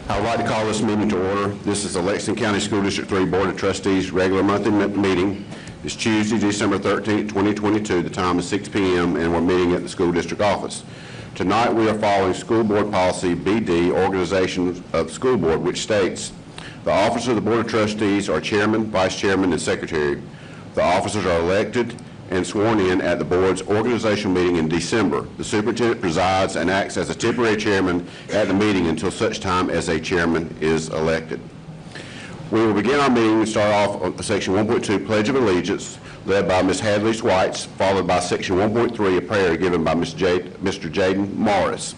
I would like to call this meeting to order. This is the Lexington County School District 3 Board of Trustees regular monthly meeting. It's Tuesday, December 13th, 2022. The time is 6 p.m. and we're meeting at the school district office. Tonight we are following School Board Policy BD, Organization of School Board, which states the officers of the Board of Trustees are Chairman, Vice Chairman, and Secretary. The officers are elected and sworn in at the board's organizational meeting in December. The superintendent presides and acts as a temporary chairman at the meeting until such time as a chairman is elected. We will begin our meeting and start off on section 1.2, Pledge of Allegiance, led by Ms. Hadley Swites, followed by section 1.3, a prayer given by Mr. Jaden Morris.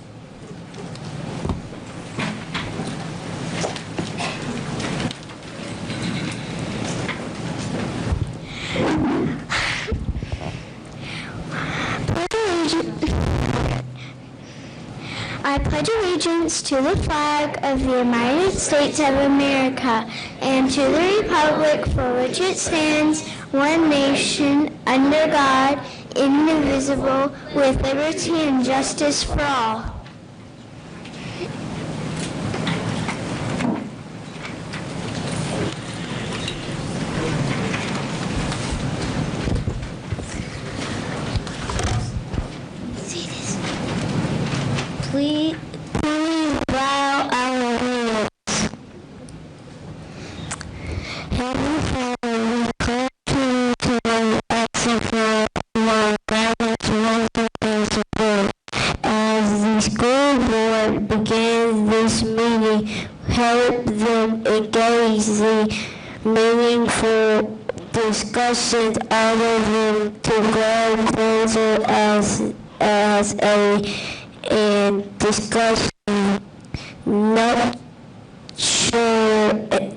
I pledge allegiance to the flag of the United States of America and to the republic for which it stands, one nation, under God, indivisible, with liberty and justice for all. Please bow our heads. Heavenly Father, we come to you today asking for your guidance wisdom and support. As the school board begins this meeting, help them engage the meaningful discussions out of them to grow closer as a and discuss nurture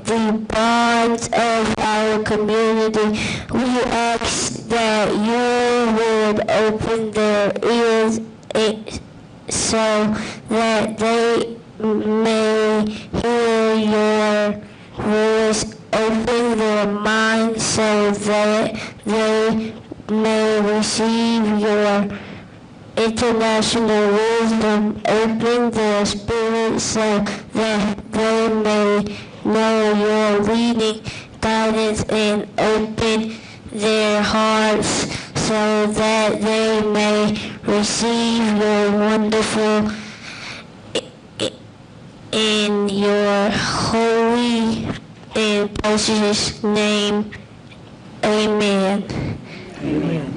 the bonds of our community. We ask that you would open their ears so that they may hear your voice. Open their minds so that they may receive your international wisdom. Open their spirits so that they may know your leading guidance, and open their hearts so that they may receive your wonderful in your holy and precious name. Amen. Amen.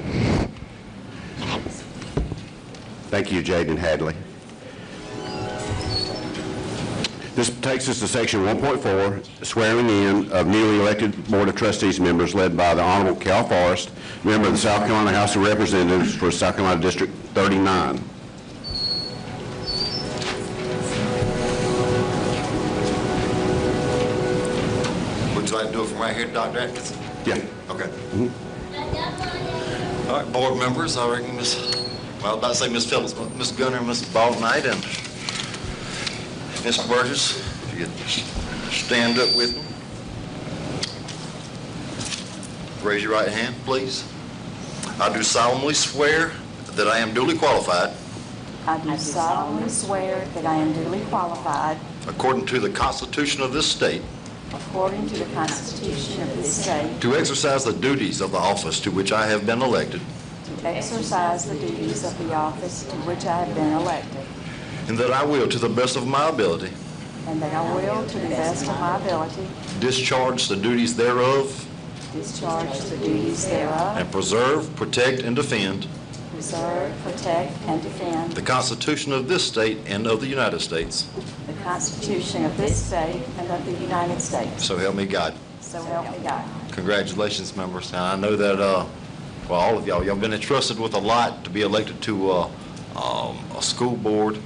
Thank you, Jaden Hadley. This takes us to section 1.4, swearing in of newly elected Board of Trustees members led by the Honorable Cal Forrest, member of the South Carolina House of Representatives for South Carolina District 39. Would you like to do it from right here, Dr. Atkinson? Yeah. Okay. All right, board members, I reckon I was about to say Ms. Phillips, but Ms. Gunner, Ms. Baldnight, and Mr. Burgess, if you could stand up with me. Raise your right hand, please. I do solemnly swear that I am duly qualified. I do solemnly swear that I am duly qualified, according to the Constitution of this state, according to the Constitution of this state, to exercise the duties of the office to which I have been elected, to exercise the duties of the office to which I have been elected, and that I will, to the best of my ability, and that I will, to the best of my ability, discharge the duties thereof, discharge the duties thereof, and preserve, protect, and defend preserve, protect, and defend the Constitution of this state and of the United States. the Constitution of this state and of the United States. So help me God. So help me God. Congratulations, members. And I know that, well, all of y'all have been entrusted with a lot to be elected to a school board,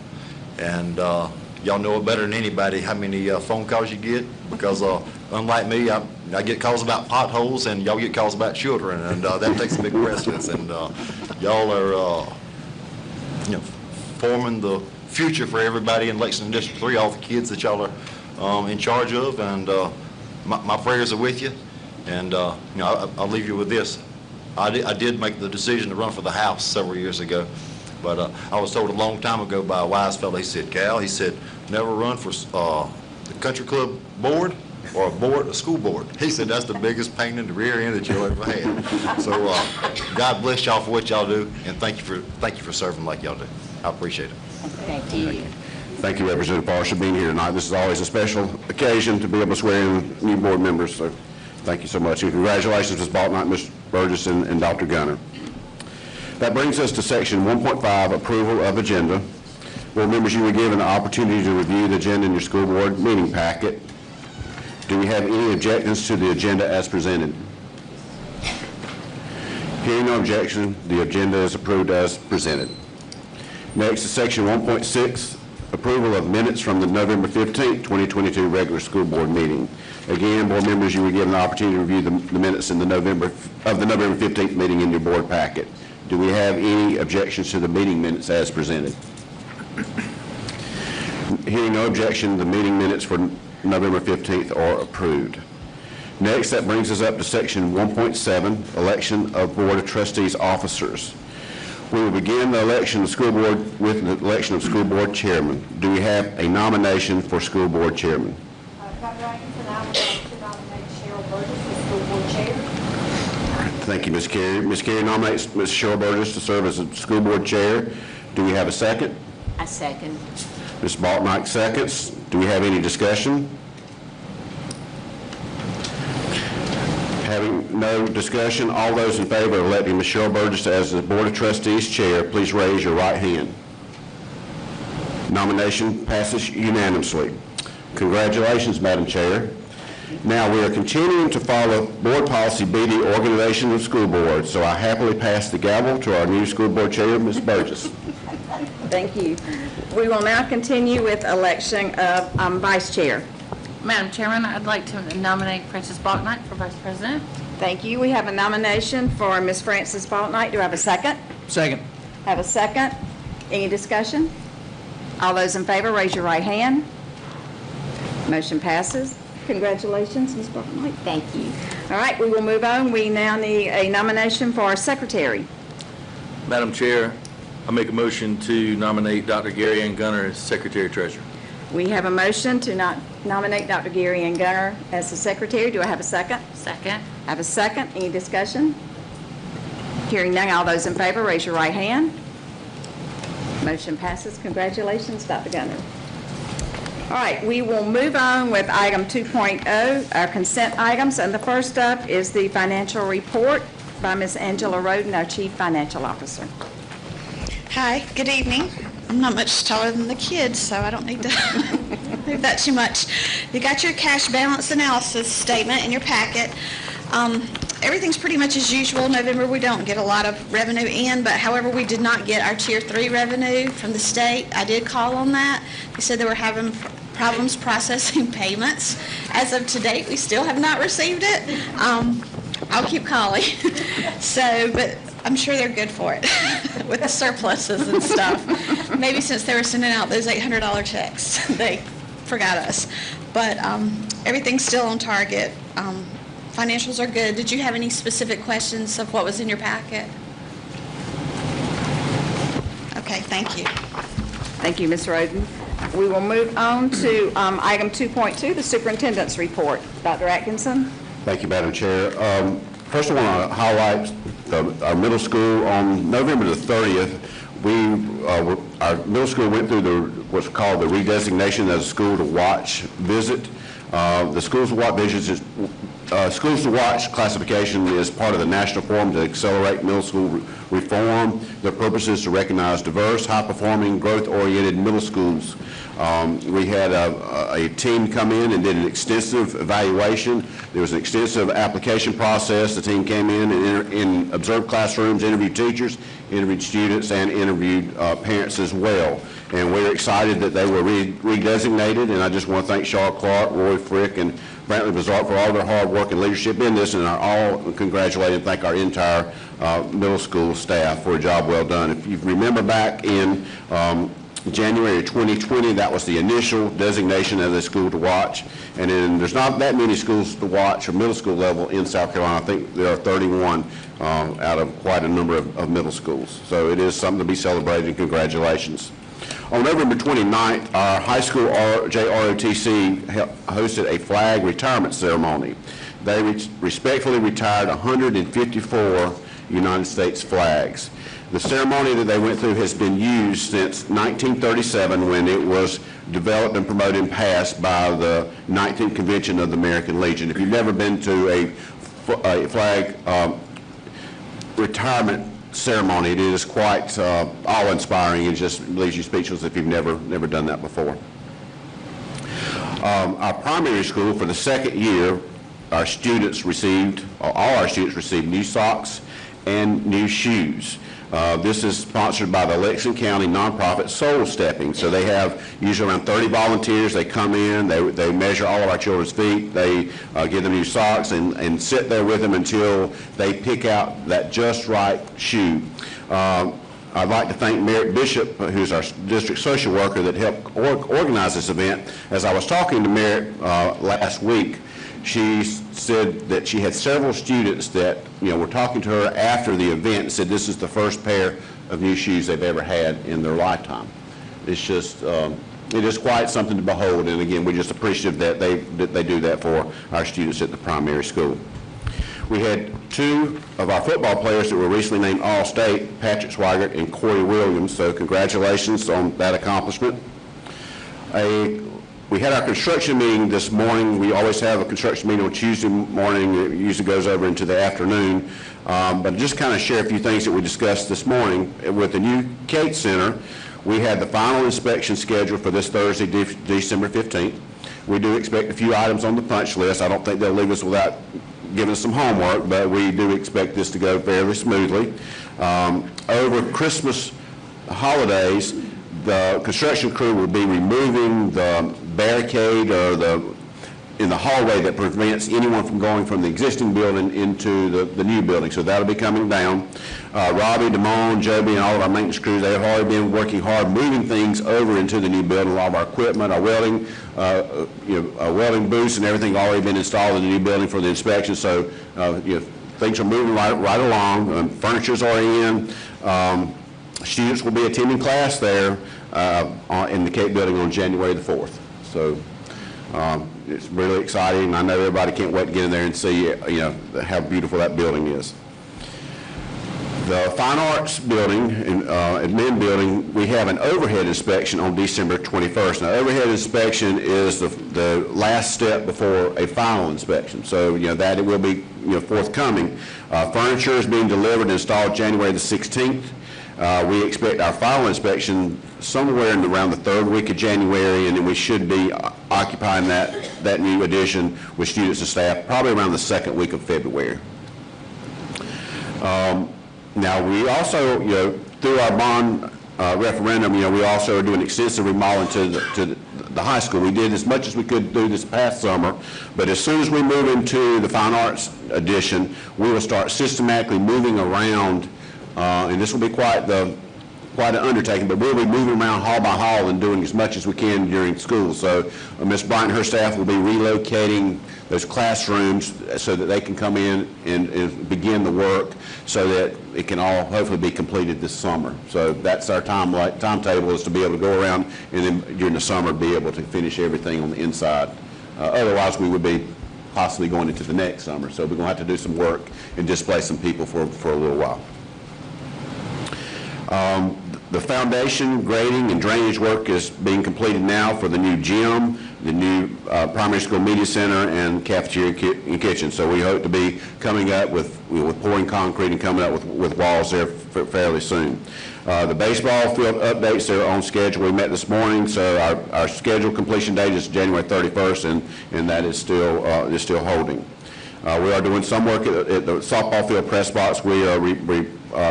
and y'all know it better than anybody how many phone calls you get, because unlike me, I get calls about potholes, and y'all get calls about children, and that takes a big precedence. And y'all are, forming the future for everybody in Lexington District 3, all the kids that y'all are in charge of, and my prayers are with you. And I'll leave you with this. I did make the decision to run for the House several years ago, but I was told a long time ago by a wise fellow. He said, Cal, he said, never run for the country club board or a school board. He said that's the biggest pain in the rear end that you'll ever have. So God bless y'all for what y'all do, and thank you for serving like y'all do. I appreciate it. Thank you. Thank you, Representative Parrish, for being here tonight. This is always a special occasion to be able to swear in new board members, so thank you so much. And congratulations, Ms. Baltnight, Ms. Burgess, and Dr. Gunner. That brings us to section 1.5, approval of agenda. Board members, you were given the opportunity to review the agenda in your school board meeting packet. Do we have any objections to the agenda as presented? Hearing no objection, the agenda is approved as presented. Next is section 1.6, approval of minutes from the November 15th, 2022 regular school board meeting. Again, board members, you were given the opportunity to review the minutes in the November 15th meeting in your board packet. Do we have any objections to the meeting minutes as presented? Hearing no objection, the meeting minutes for November 15th are approved. Next, that brings us up to section 1.7, election of Board of Trustees officers. We will begin the election of school board with the election of school board chairman. Do we have a nomination for school board chairman? Dr. Atkinson, I would like to nominate Cheryl Burgess as school board chair. Thank you, Ms. Carey. Ms. Carey nominates Ms. Cheryl Burgess to serve as a school board chair. Do we have a second? I second. Ms. Baltnight seconds. Do we have any discussion? Having no discussion, all those in favor of electing Ms. Cheryl Burgess as the Board of Trustees Chair, please raise your right hand. Nomination passes unanimously. Congratulations, Madam Chair. Now, we are continuing to follow Board Policy BD, Organization of School Boards, so I happily pass the gavel to our new School Board Chair, Ms. Burgess. Thank you. We will now continue with election of Vice Chair. Madam Chairman, I'd like to nominate Frances Baltnight for Vice President. Thank you. We have a nomination for Ms. Frances Baltnight. Do I have a second? Second. Have a second. Any discussion? All those in favor, raise your right hand. Motion passes. Congratulations, Ms. Baltnight. Thank you. All right, we will move on. We now need a nomination for our secretary. Madam Chair, I make a motion to nominate Dr. Gary Ann Gunner as Secretary Treasurer. We have a motion to nominate Dr. Gary Ann Gunner as the secretary. Do I have a second? Second. I have a second. Any discussion? Hearing none, all those in favor, raise your right hand. Motion passes. Congratulations, Dr. Gunner. All right, we will move on with item 2.0, our consent items, and the first up is the financial report by Ms. Angela Roden, our Chief Financial Officer. Hi, good evening. I'm not much taller than the kids, so I don't need to move that too much. You got your cash balance analysis statement in your packet. Everything's pretty much as usual. November, we don't get a lot of revenue in, but however, we did not get our Tier 3 revenue from the state. I did call on that. They said they were having problems processing payments. As of today, we still have not received it. I'll keep calling. But I'm sure they're good for it with the surpluses and stuff. Maybe since they were sending out those $800 checks, they forgot us. But everything's still on target. Financials are good. Did you have any specific questions of what was in your packet? Okay, thank you. Thank you, Ms. Roden. We will move on to item 2.2, the superintendent's report. Dr. Atkinson? Thank you, Madam Chair. First, I want to highlight our middle school. On November the 30th, our middle school went through what's called the redesignation as a school to watch visit. The schools to watch visit Schools to Watch classification is part of the National Forum to Accelerate Middle School Reform. The purpose is to recognize diverse, high-performing, growth-oriented middle schools. We had a team come in and did an extensive evaluation. There was an extensive application process. The team came in and observed classrooms, interviewed teachers, interviewed students, and interviewed parents as well. And we're excited that they were redesignated, and I just want to thank Shaw Clark, Roy Frick, and Brantley Bazart for all their hard work and leadership in this, and all congratulate and thank our entire middle school staff for a job well done. If you remember back in January of 2020, that was the initial designation as a school to watch, and then there's not that many schools to watch or middle school level in South Carolina. I think there are 31 out of quite a number of middle schools. So it is something to be celebrated, and congratulations. On November 29th, our high school JROTC hosted a flag retirement ceremony. They respectfully retired 154 United States flags. The ceremony that they went through has been used since 1937, when it was developed and promoted and passed by the 19th Convention of the American Legion. If you've never been to a flag retirement ceremony, it is quite awe-inspiring. It just leaves you speechless if you've never done that before. Our primary school, for the second year, all our students received new socks and new shoes. This is sponsored by the Lexington County nonprofit Soul Stepping. So they have usually around 30 volunteers. They come in, they measure all of our children's feet, they give them new socks and sit there with them until they pick out that just right shoe. I'd like to thank Merritt Bishop, who's our district social worker that helped organize this event. As I was talking to Merritt last week, she said that she had several students that, were talking to her after the event and said this is the first pair of new shoes they've ever had in their lifetime. It's just, it is quite something to behold, and again, we're just appreciative that they do that for our students at the primary school. We had two of our football players that were recently named All-State, Patrick Swigert and Corey Williams, so congratulations on that accomplishment. We had our construction meeting this morning. We always have a construction meeting on Tuesday morning. It usually goes over into the afternoon. But just kind of share a few things that we discussed this morning. With the new Cates Center, we had the final inspection scheduled for this Thursday, December 15th. We do expect a few items on the punch list. I don't think they'll leave us without giving us some homework, but we do expect this to go fairly smoothly. Over Christmas holidays, the construction crew will be removing the barricade or in the hallway that prevents anyone from going from the existing building into the new building. So that'll be coming down. Robbie, Damone, Joby, and all of our maintenance crews, they have already been working hard moving things over into the new building. All of our equipment, our welding, our welding booths and everything have already been installed in the new building for the inspection. So things are moving right along. Furniture's already in. Students will be attending class there in the Cape building on January the 4th. So it's really exciting. I know everybody can't wait to get in there and see how beautiful that building is. The Fine Arts building, admin building, we have an overhead inspection on December 21st. Now, overhead inspection is the last step before a final inspection. So, that it will be, forthcoming. Furniture is being delivered and installed January the 16th. We expect our final inspection somewhere in around the third week of January, and then we should be occupying that new addition with students and staff probably around the second week of February. Now, we also, through our bond referendum, we also are doing extensive remodeling to the high school. We did as much as we could do this past summer, but as soon as we move into the Fine Arts addition, we will start systematically moving around, and this will be quite an undertaking, but we'll be moving around hall by hall and doing as much as we can during school. So Ms. Bryant and her staff will be relocating those classrooms so that they can come in and begin the work so that it can all hopefully be completed this summer. So that's our timetable, is to be able to go around and then during the summer be able to finish everything on the inside. Otherwise, we would be possibly going into the next summer. So we're going to have to do some work and displace some people for a little while. The foundation, grading, and drainage work is being completed now for the new gym, the new primary school media center, and cafeteria and kitchen. So we hope to be coming up with pouring concrete and coming up with walls there fairly soon. The baseball field updates are on schedule. We met this morning, so our scheduled completion date is January 31st, and that is still holding. We are doing some work at the softball field press box. We are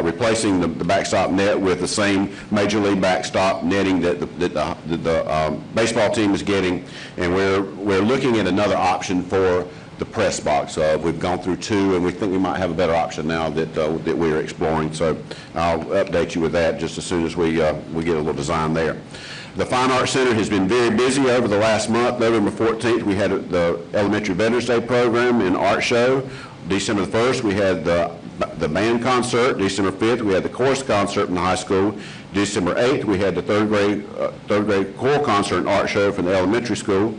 replacing the backstop net with the same major league backstop netting that the baseball team is getting, and we're looking at another option for the press box. We've gone through two, and we think we might have a better option now that we're exploring. So I'll update you with that just as soon as we get a little design there. The Fine Arts Center has been very busy over the last month. November 14th, we had the Elementary Veterans Day program and art show. December the 1st, we had the the band concert. December 5th, we had the chorus concert in the high school. December 8th, we had the third grade choral concert and art show from the elementary school.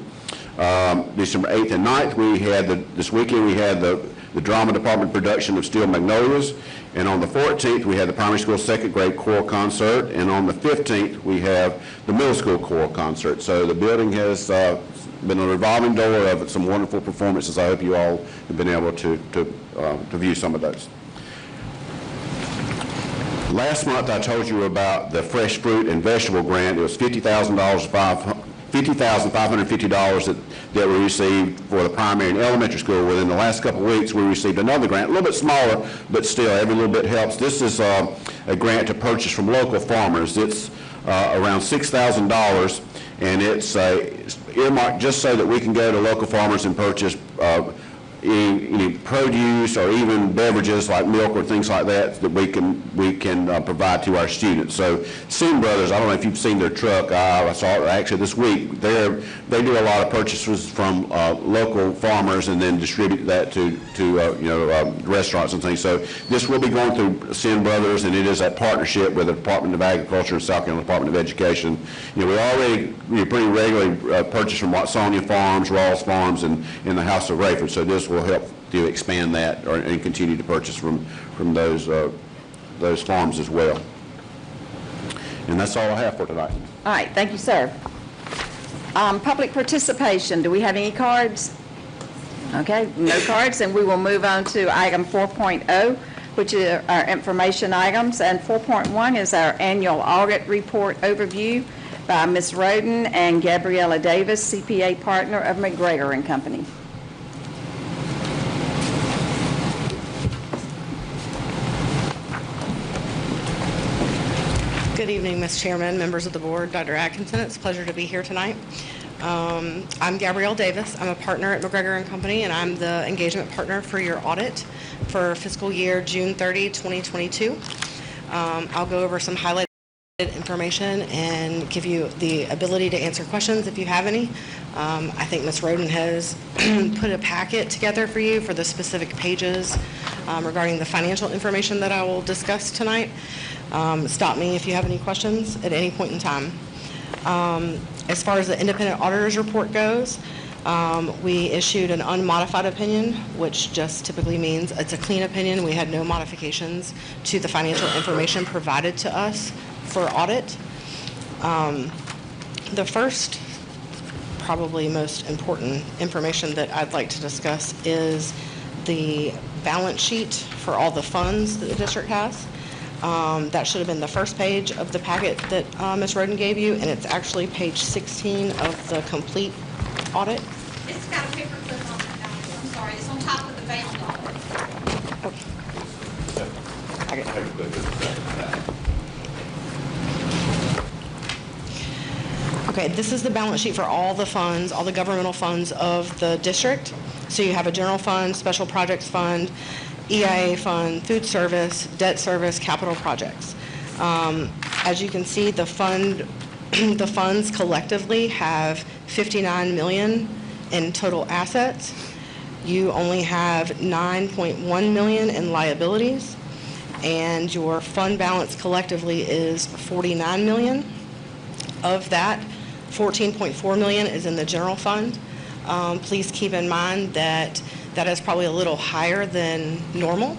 December 8th and 9th, we had this weekend we had the drama department production of Steel Magnolias, and on the 14th we had the primary school second grade choral concert, and on the 15th we have the middle school choral concert. So the building has been a revolving door of some wonderful performances. I hope you all have been able to view some of those. Last month I told you about the fresh fruit and vegetable grant. It was $50,550 that we received for the primary and elementary school. Within the last couple of weeks, we received another grant, a little bit smaller, but still, every little bit helps. This is a grant to purchase from local farmers. It's around $6,000, and it's earmarked just so that we can go to local farmers and purchase any produce or even beverages like milk or things like that we can provide to our students. So Sin Brothers, I don't know if you've seen their truck. I saw it actually this week. They do a lot of purchases from local farmers and then distribute that to restaurants and things. So this will be going through Sin Brothers, and it is a partnership with the Department of Agriculture and South Carolina Department of Education. We already pretty regularly purchase from Watsonia Farms, Rawls Farms, and in the House of Rayford. So this will help to expand that and continue to purchase from those farms as well. And that's all I have for tonight. All right, thank you, sir. Public participation, do we have any cards? Okay, no cards, and we will move on to item 4.0, which are our information items, and 4.1 is our annual audit report overview by Ms. Roden and Gabriella Davis, CPA partner of McGregor and Company. Good evening, Ms. Chairman, members of the board, Dr. Atkinson. It's a pleasure to be here tonight. I'm Gabrielle Davis. I'm a partner at McGregor and Company, and I'm the engagement partner for your audit for fiscal year June 30, 2022. I'll go over some highlighted information and give you the ability to answer questions if you have any. I think Ms. Roden has put a packet together for you for the specific pages regarding the financial information that I will discuss tonight. Stop me if you have any questions at any point in time. As far as the independent auditor's report goes, we issued an unmodified opinion, which just typically means it's a clean opinion. We had no modifications to the financial information provided to us for audit. The first, probably most important information that I'd like to discuss is the balance sheet for all the funds that the district has. That should have been the first page of the packet that Ms. Roden gave you, and it's actually page 16 of the complete audit. It's got a paper clip on that document. I'm sorry, it's on top of the bound audit. Okay, this is the balance sheet for all the funds, all the governmental funds of the district. So you have a general fund, special projects fund, EIA fund, food service, debt service, capital projects. As you can see, the funds collectively have $59 million in total assets. You only have $9.1 million in liabilities, and your fund balance collectively is $49 million. Of that, $14.4 million is in the general fund. Please keep in mind that that is probably a little higher than normal,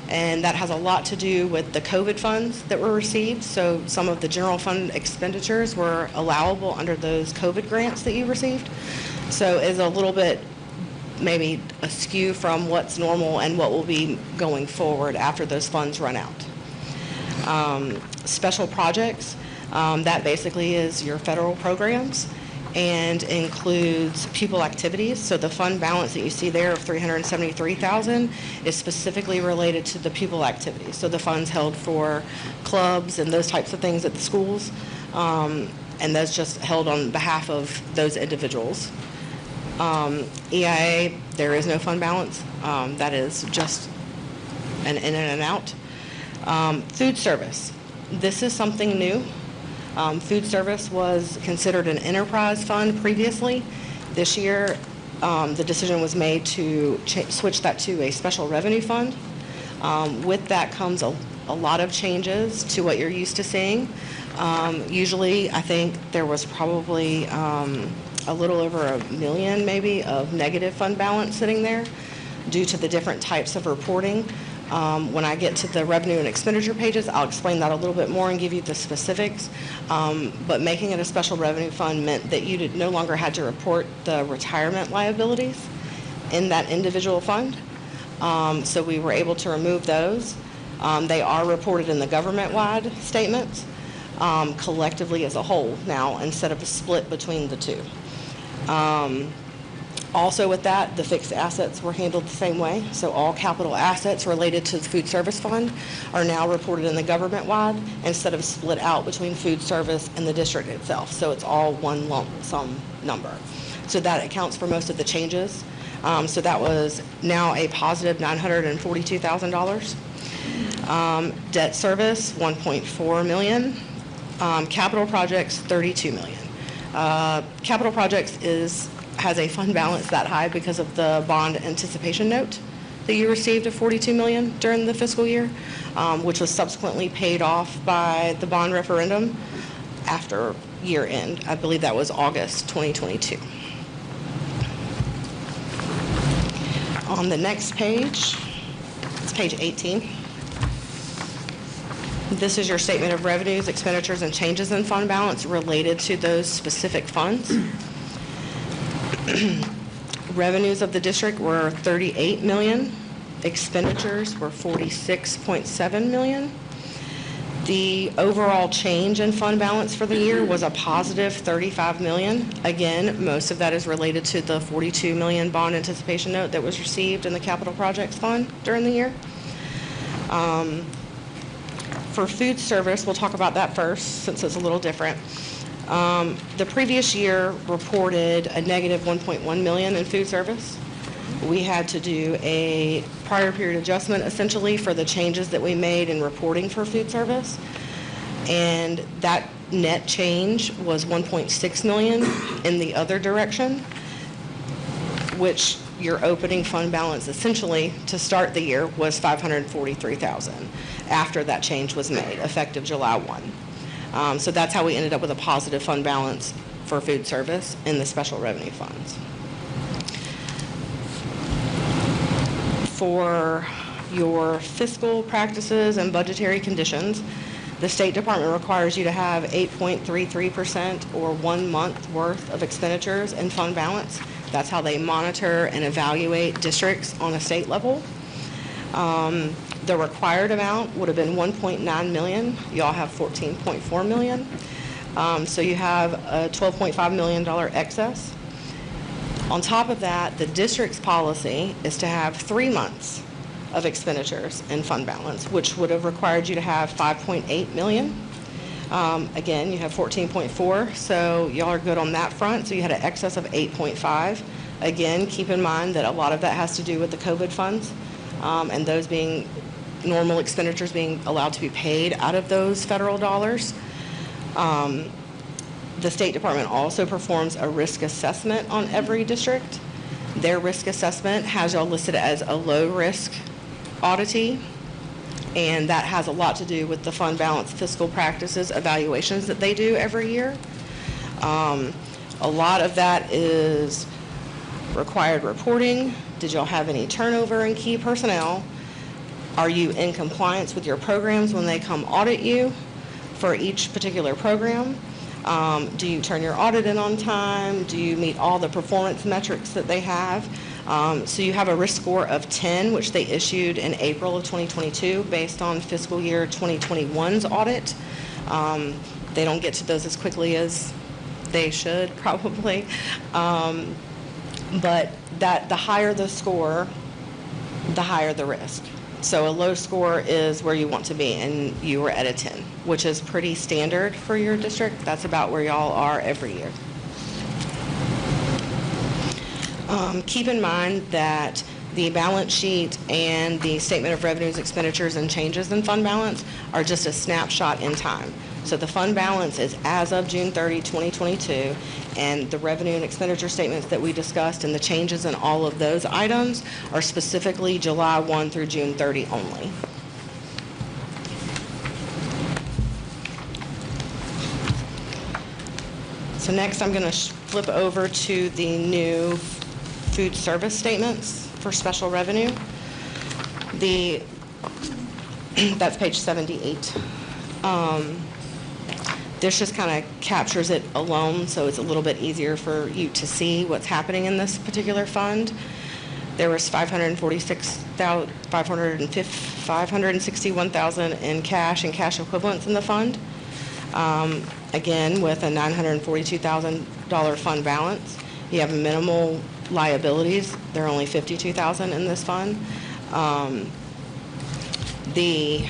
and that has a lot to do with the COVID funds that were received. So some of the general fund expenditures were allowable under those COVID grants that you received. So it's a little bit maybe askew from what's normal and what will be going forward after those funds run out. Special projects, that basically is your federal programs and includes pupil activities. So the fund balance that you see there of $373,000 is specifically related to the pupil activities. So the funds held for clubs and those types of things at the schools, and that's just held on behalf of those individuals. EIA, there is no fund balance. That is just an in and out. Food service, this is something new. Food service was considered an enterprise fund previously. This year, the decision was made to switch that to a special revenue fund. With that comes a lot of changes to what you're used to seeing. Usually, I think there was probably a little over $1 million maybe of negative fund balance sitting there due to the different types of reporting. When I get to the revenue and expenditure pages, I'll explain that a little bit more and give you the specifics. But making it a special revenue fund meant that you no longer had to report the retirement liabilities in that individual fund. So we were able to remove those. They are reported in the government-wide statements collectively as a whole now instead of a split between the two. Also with that, the fixed assets were handled the same way. So all capital assets related to the food service fund are now reported in the government-wide instead of split out between food service and the district itself. So it's all one lump sum number. So that accounts for most of the changes. So that was now a positive $942,000. Debt service, $1.4 million. Capital projects, $32 million. Capital projects has a fund balance that high because of the bond anticipation note that you received of $42 million during the fiscal year, which was subsequently paid off by the bond referendum after year end. I believe that was August 2022. On the next page, it's page 18. This is your statement of revenues, expenditures, and changes in fund balance related to those specific funds. Revenues of the district were $38 million. Expenditures were $46.7 million. The overall change in fund balance for the year was a positive $35 million. Again, most of that is related to the $42 million bond anticipation note that was received in the capital projects fund during the year. For food service, we'll talk about that first since it's a little different. The previous year reported a negative $1.1 million in food service. We had to do a prior period adjustment essentially for the changes that we made in reporting for food service. And that net change was $1.6 million in the other direction, which your opening fund balance essentially to start the year was $543,000 after that change was made, effective July 1. So that's how we ended up with a positive fund balance for food service in the special revenue funds. For your fiscal practices and budgetary conditions, the State Department requires you to have 8.33% or 1 month worth of expenditures in fund balance. That's how they monitor and evaluate districts on a state level. The required amount would have been $1.9 million. Y'all have $14.4 million. So you have a $12.5 million excess. On top of that, the district's policy is to have 3 months of expenditures in fund balance, which would have required you to have $5.8 million. Again, you have 14.4, so y'all are good on that front. So you had an excess of 8.5. Again, keep in mind that a lot of that has to do with the COVID funds, and those being normal expenditures being allowed to be paid out of those federal dollars. The State Department also performs a risk assessment on every district. Their risk assessment has y'all listed as a low-risk auditee, and that has a lot to do with the fund balance fiscal practices evaluations that they do every year. A lot of that is required reporting. Did y'all have any turnover in key personnel? Are you in compliance with your programs when they come audit you for each particular program? Do you turn your audit in on time? Do you meet all the performance metrics that they have? So you have a risk score of 10, which they issued in April of 2022 based on fiscal year 2021's audit. They don't get to those as quickly as they should probably. But the higher the score, the higher the risk. So a low score is where you want to be, and you were at a 10, which is pretty standard for your district. That's about where y'all are every year. Keep in mind that the balance sheet and the statement of revenues, expenditures, and changes in fund balance are just a snapshot in time. So the fund balance is as of June 30, 2022, and the revenue and expenditure statements that we discussed and the changes in all of those items are specifically July 1 through June 30 only. So next, I'm going to flip over to the new food service statements for special revenue. That's page 78. This just kind of captures it alone, so it's a little bit easier for you to see what's happening in this particular fund. There was $561,000 in cash and cash equivalents in the fund. Again, with a $942,000 fund balance. You have minimal liabilities. There are only $52,000 in this fund. The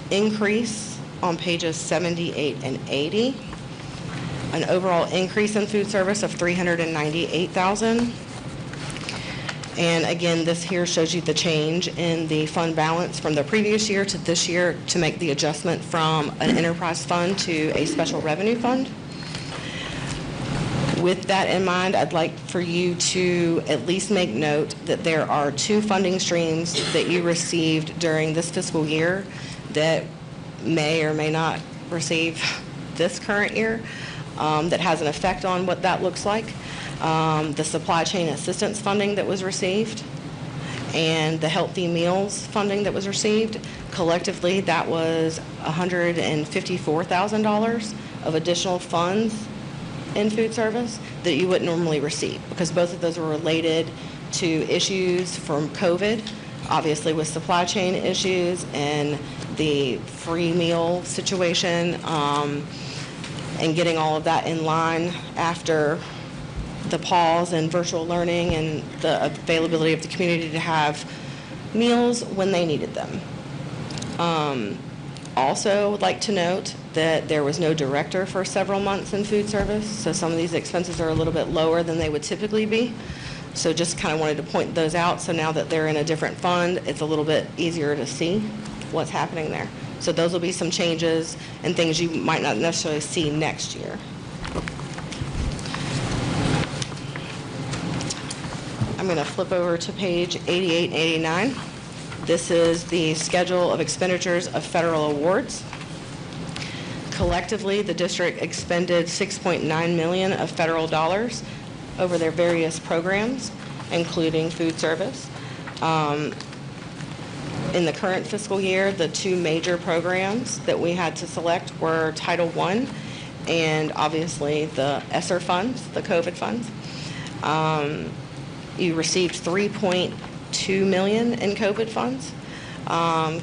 increase on pages 78 and 80, an overall increase in food service of $398,000. And again, this here shows you the change in the fund balance from the previous year to this year to make the adjustment from an enterprise fund to a special revenue fund. With that in mind, I'd like for you to at least make note that there are two funding streams that you received during this fiscal year that may or may not receive this current year, that has an effect on what that looks like. The supply chain assistance funding that was received and the healthy meals funding that was received. Collectively, that was $154,000 of additional funds in food service that you wouldn't normally receive, because both of those were related to issues from COVID, obviously with supply chain issues and the free meal situation, and getting all of that in line after the pause in virtual learning and the availability of the community to have meals when they needed them. Also would like to note that there was no director for several months in food service, so some of these expenses are a little bit lower than they would typically be. So just kind of wanted to point those out, so now that they're in a different fund, it's a little bit easier to see what's happening there. So those will be some changes and things you might not necessarily see next year. I'm going to flip over to page 88 and 89. This is the schedule of expenditures of federal awards. Collectively, the district expended $6.9 million of federal dollars over their various programs, including food service. In the current fiscal year, the two major programs that we had to select were Title I and obviously the ESSER funds, the COVID funds. You received $3.2 million in COVID funds.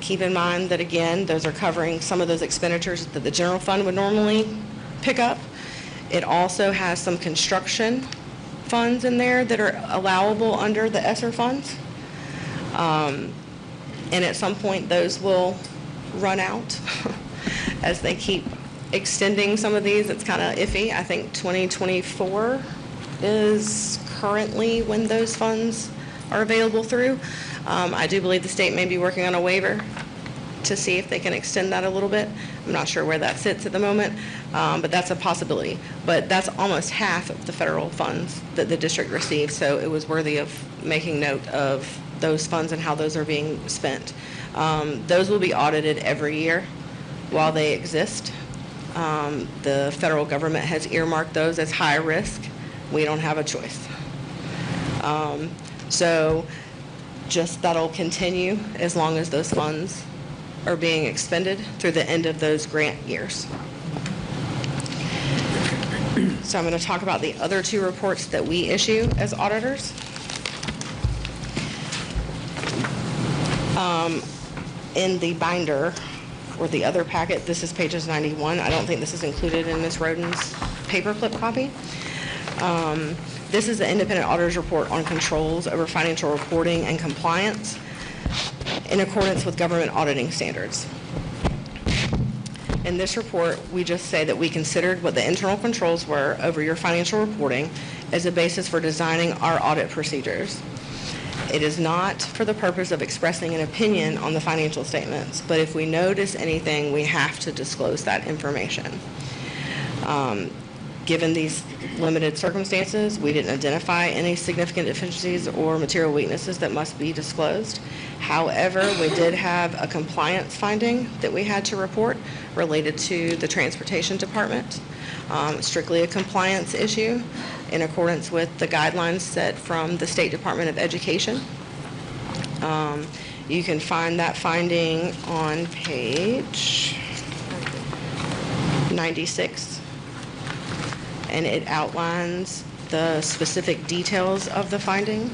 Keep in mind that, again, those are covering some of those expenditures that the general fund would normally pick up. It also has some construction funds in there that are allowable under the ESSER funds. And at some point, those will run out as they keep extending some of these. It's kind of iffy. I think 2024 is currently when those funds are available through. I do believe the state may be working on a waiver to see if they can extend that a little bit. I'm not sure where that sits at the moment, but that's a possibility. But that's almost half of the federal funds that the district receives, so it was worthy of making note of those funds and how those are being spent. Those will be audited every year while they exist. The federal government has earmarked those as high risk. We don't have a choice. So just that'll continue as long as those funds are being expended through the end of those grant years. So I'm going to talk about the other two reports that we issue as auditors. In the binder or the other packet, this is pages 91. I don't think this is included in Ms. Roden's paperclip copy. This is the independent auditor's report on controls over financial reporting and compliance in accordance with government auditing standards. In this report, we just say that we considered what the internal controls were over your financial reporting as a basis for designing our audit procedures. It is not for the purpose of expressing an opinion on the financial statements, but if we notice anything, we have to disclose that information. Given these limited circumstances, we didn't identify any significant deficiencies or material weaknesses that must be disclosed. However, we did have a compliance finding that we had to report related to the Transportation Department. Strictly a compliance issue in accordance with the guidelines set from the State Department of Education. You can find that finding on page 96. And it outlines the specific details of the finding.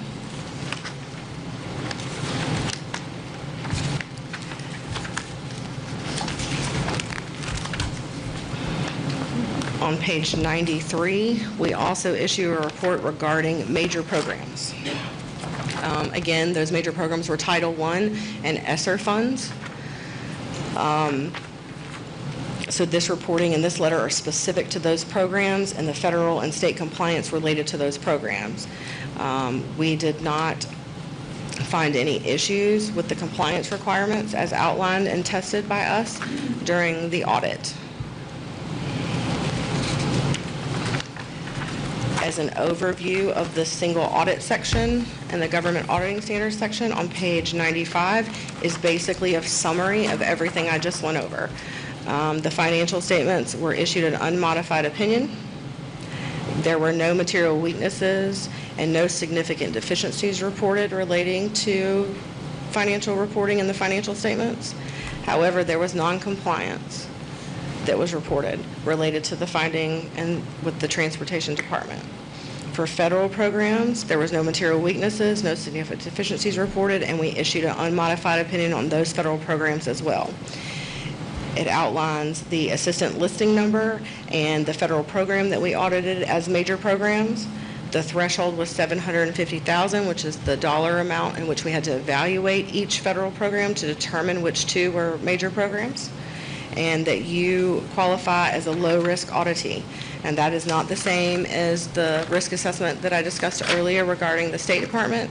On page 93, we also issue a report regarding major programs. Again, those major programs were Title I and ESSER funds. So this reporting and this letter are specific to those programs and the federal and state compliance related to those programs. We did not find any issues with the compliance requirements as outlined and tested by us during the audit. As an overview of the single audit section and the government auditing standards section on page 95 is basically a summary of everything I just went over. The financial statements were issued an unmodified opinion. There were no material weaknesses and no significant deficiencies reported relating to financial reporting in the financial statements. However, there was non-compliance that was reported related to the finding and with the Transportation Department. For federal programs, there was no material weaknesses, no significant deficiencies reported, and we issued an unmodified opinion on those federal programs as well. It outlines the assistant listing number and the federal program that we audited as major programs. The threshold was $750,000, which is the dollar amount in which we had to evaluate each federal program to determine which two were major programs, and that you qualify as a low-risk auditee. And that is not the same as the risk assessment that I discussed earlier regarding the State Department.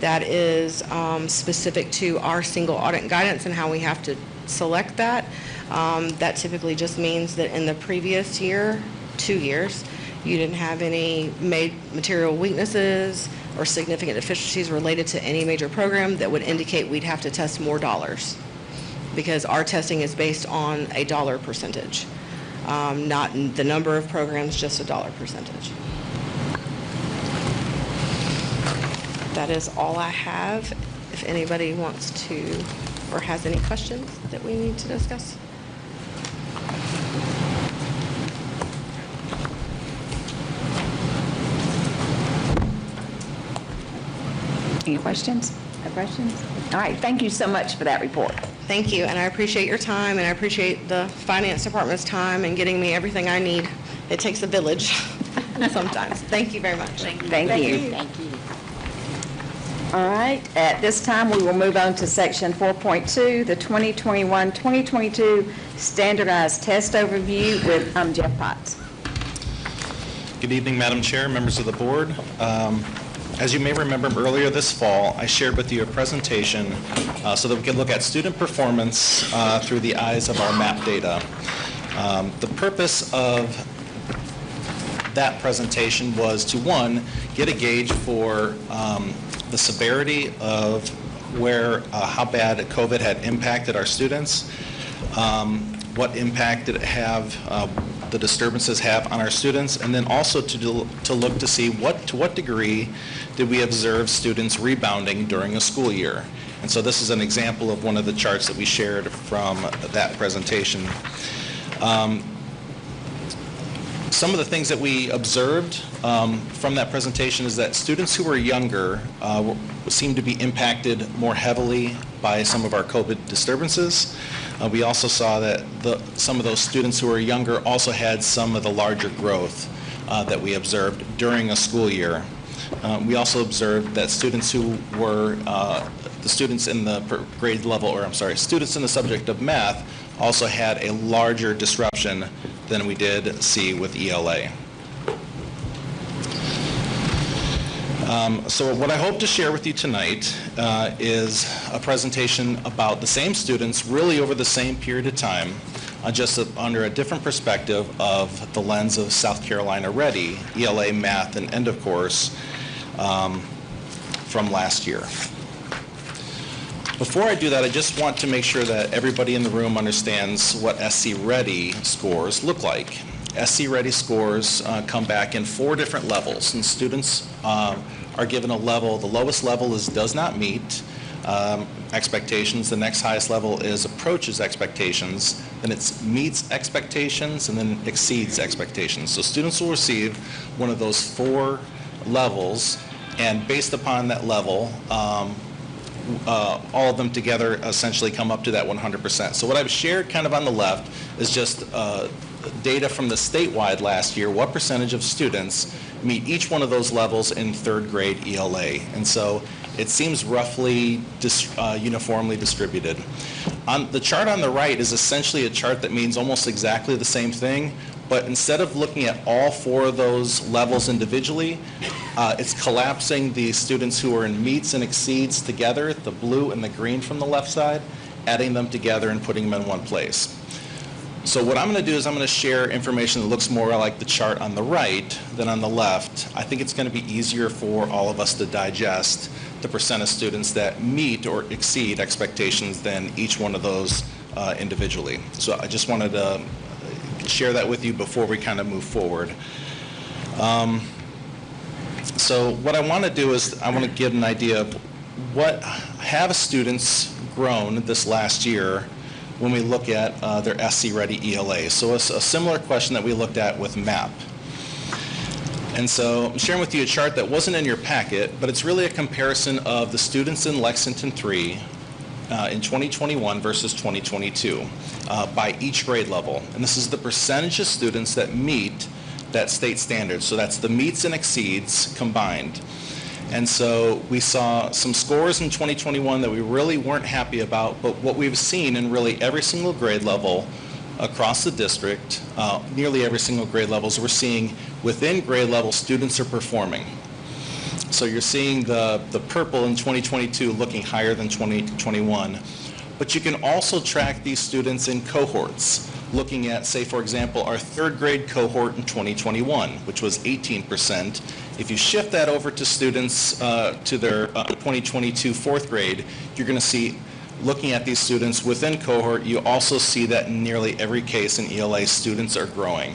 That is specific to our single audit guidance and how we have to select that. That typically just means that in the previous year, 2 years, you didn't have any material weaknesses or significant deficiencies related to any major program that would indicate we'd have to test more dollars, because our testing is based on a dollar percentage, not the number of programs, just a dollar percentage. That is all I have. If anybody wants to or has any questions that we need to discuss. Any questions? No questions? All right, thank you so much for that report. Thank you, and I appreciate your time, and I appreciate the Finance Department's time in getting me everything I need. It takes a village sometimes. Thank you very much. Thank you. All right, at this time, we will move on to section 4.2, the 2021-2022 standardized test overview with Jeff Potts. Good evening, Madam Chair, members of the board. As you may remember, earlier this fall, I shared with you a presentation so that we could look at student performance through the eyes of our MAP data. The purpose of that presentation was to, one, get a gauge for the severity of how bad COVID had impacted our students, what impact did it have, the disturbances have on our students, and then also to look to see to what degree did we observe students rebounding during a school year. And so this is an example of one of the charts that we shared from that presentation. Some of the things that we observed from that presentation is that students who were younger seemed to be impacted more heavily by some of our COVID disturbances. We also saw that some of those students who were younger also had some of the larger growth that we observed during a school year. We also observed that students who were the students in the grade level, students in the subject of math also had a larger disruption than we did see with ELA. So what I hope to share with you tonight is a presentation about the same students really over the same period of time, just under a different perspective of the lens of South Carolina Ready, ELA, math, and end of course from last year. Before I do that, I just want to make sure that everybody in the room understands what SC Ready scores look like. SC Ready scores come back in 4 different levels, and students are given a level. The lowest level is does not meet expectations. The next highest level is approaches expectations. Then it's meets expectations, and then exceeds expectations. So students will receive one of those 4 levels, and based upon that level, all of them together essentially come up to that 100%. So what I've shared kind of on the left is just data from the statewide last year, what percentage of students meet each one of those levels in 3rd grade ELA. And so it seems roughly uniformly distributed. The chart on the right is essentially a chart that means almost exactly the same thing, but instead of looking at all 4 of those levels individually, it's collapsing the students who are in meets and exceeds together, the blue and the green from the left side, adding them together and putting them in one place. So what I'm going to do is I'm going to share information that looks more like the chart on the right than on the left. I think it's going to be easier for all of us to digest the percent of students that meet or exceed expectations than each one of those individually. So I just wanted to share that with you before we kind of move forward. So what I want to do is I want to give an idea of what have students grown this last year when we look at their SC Ready ELA. So it's a similar question that we looked at with MAP. And so I'm sharing with you a chart that wasn't in your packet, but it's really a comparison of the students in Lexington 3 in 2021 versus 2022 by each grade level. And this is the percentage of students that meet that state standard. So that's the meets and exceeds combined. And so we saw some scores in 2021 that we really weren't happy about, but what we've seen in really every single grade level across the district, nearly every single grade levels, we're seeing within grade level students are performing. So you're seeing the purple in 2022 looking higher than 2021. But you can also track these students in cohorts, looking at, say, for example, our 3rd grade cohort in 2021, which was 18%. If you shift that over to students to their 2022 4th grade, you're going to see, looking at these students within cohort, you also see that in nearly every case in ELA, students are growing.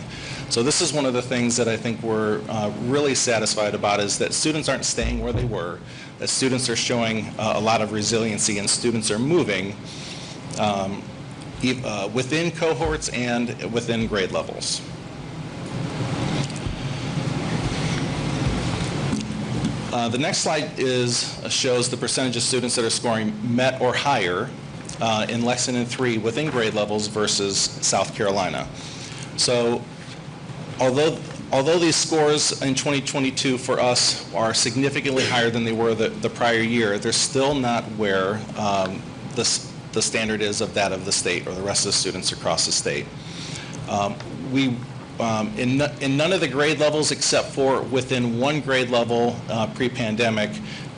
So this is one of the things that I think we're really satisfied about, is that students aren't staying where they were, that students are showing a lot of resiliency, and students are moving within cohorts and within grade levels. The next slide shows the percentage of students that are scoring MET or higher in Lexington 3 within grade levels versus South Carolina. So although these scores in 2022 for us are significantly higher than they were the prior year, they're still not where the standard is of that of the state or the rest of the students across the state. In none of the grade levels except for within one grade level pre-pandemic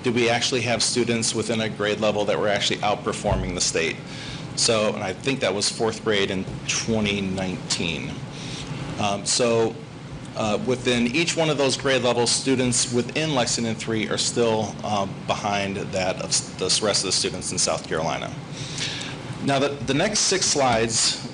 did we actually have students within a grade level that were actually outperforming the state. So, and I think that was 4th grade in 2019. Within each one of those grade levels, students within Lexington 3 are still behind that of the rest of the students in South Carolina. Now, the next 6 slides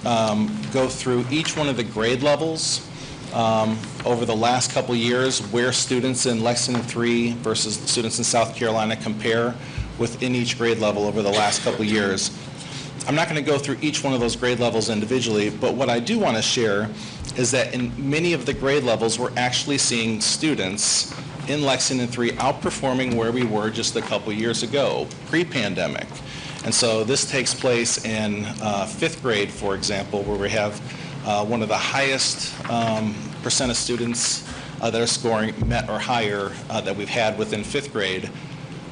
go through each one of the grade levels over the last couple years, where students in Lexington 3 versus students in South Carolina compare within each grade level over the last couple years. I'm not going to go through each one of those grade levels individually, but what I do want to share is that in many of the grade levels, we're actually seeing students in Lexington 3 outperforming where we were just a couple years ago, pre-pandemic. And so this takes place in 5th grade, for example, where we have one of the highest percent of students that are scoring MET or higher that we've had within 5th grade.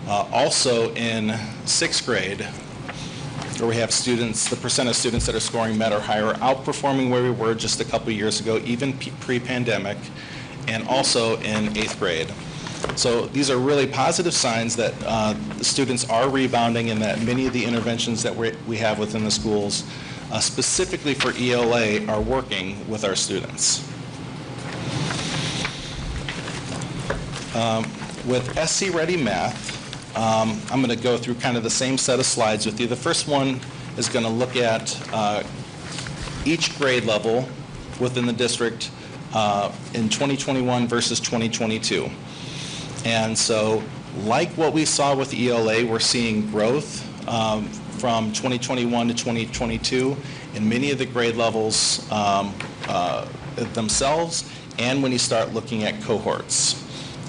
Also in 6th grade, where we have students, the percent of students that are scoring MET or higher outperforming where we were just a couple years ago, even pre-pandemic, and also in 8th grade. So these are really positive signs that the students are rebounding and that many of the interventions that we have within the schools, specifically for ELA, are working with our students. With SC Ready Math, I'm going to go through kind of the same set of slides with you. The first one is going to look at each grade level within the district in 2021 versus 2022. And so, like what we saw with ELA, we're seeing growth from 2021 to 2022 in many of the grade levels themselves, and when you start looking at cohorts.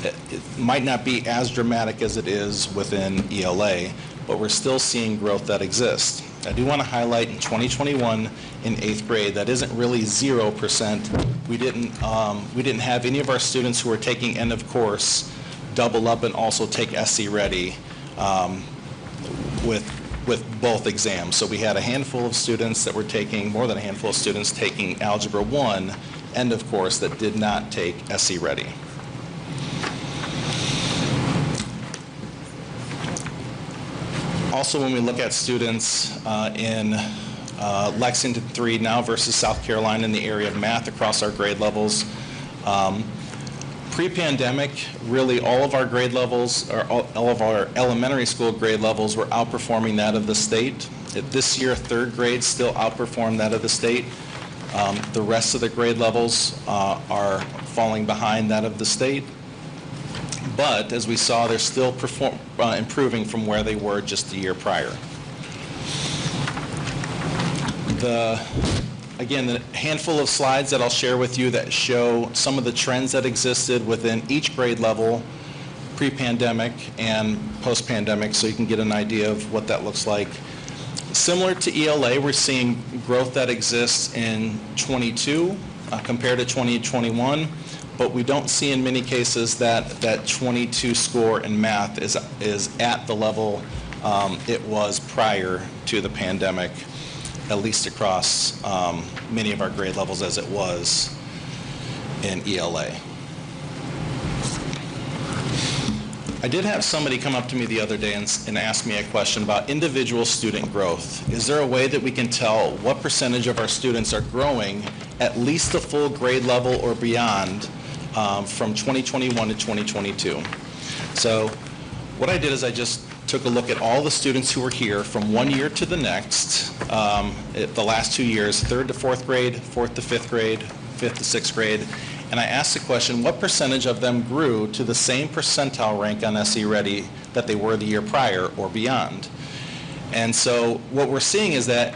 It might not be as dramatic as it is within ELA, but we're still seeing growth that exists. I do want to highlight in 2021 in 8th grade, that isn't really 0%. We didn't have any of our students who were taking end of course double up and also take SC Ready with both exams. So we had a handful of students that were taking, more than a handful of students taking Algebra 1 end of course that did not take SC Ready. Also, when we look at students in Lexington 3 now versus South Carolina in the area of math across our grade levels, pre-pandemic, really all of our grade levels, or all of our elementary school grade levels were outperforming that of the state. This year, 3rd grade still outperformed that of the state. The rest of the grade levels are falling behind that of the state. But as we saw, they're still improving from where they were just the year prior. Again, the handful of slides that I'll share with you that show some of the trends that existed within each grade level pre-pandemic and post-pandemic, so you can get an idea of what that looks like. Similar to ELA, we're seeing growth that exists in 22 compared to 2021. But we don't see in many cases that 22 score in math is at the level it was prior to the pandemic, at least across many of our grade levels as it was in ELA. I did have somebody come up to me the other day and ask me a question about individual student growth. Is there a way that we can tell what percentage of our students are growing at least a full grade level or beyond from 2021 to 2022. So what I did is I just took a look at all the students who were here from one year to the next, the last 2 years, 3rd to 4th grade, 4th to 5th grade, 5th to 6th grade, and I asked the question, what percentage of them grew to the same percentile rank on SC Ready that they were the year prior or beyond? And so what we're seeing is that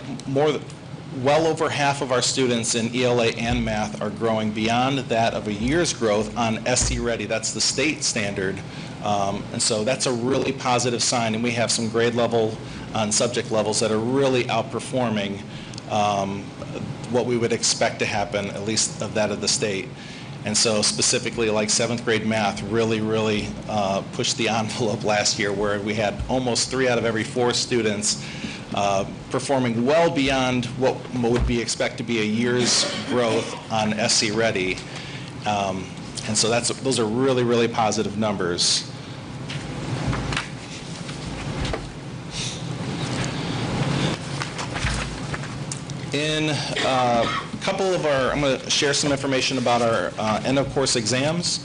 well over half of our students in ELA and math are growing beyond that of a year's growth on SC Ready. That's the state standard. And so that's a really positive sign. And we have some grade level on subject levels that are really outperforming what we would expect to happen, at least of that of the state. And so specifically like 7th grade math really pushed the envelope last year, where we had almost 3 out of every 4 students performing well beyond what would be expected to be a year's growth on SC Ready. And so those are really positive numbers. In a couple of I'm going to share some information about our end of course exams.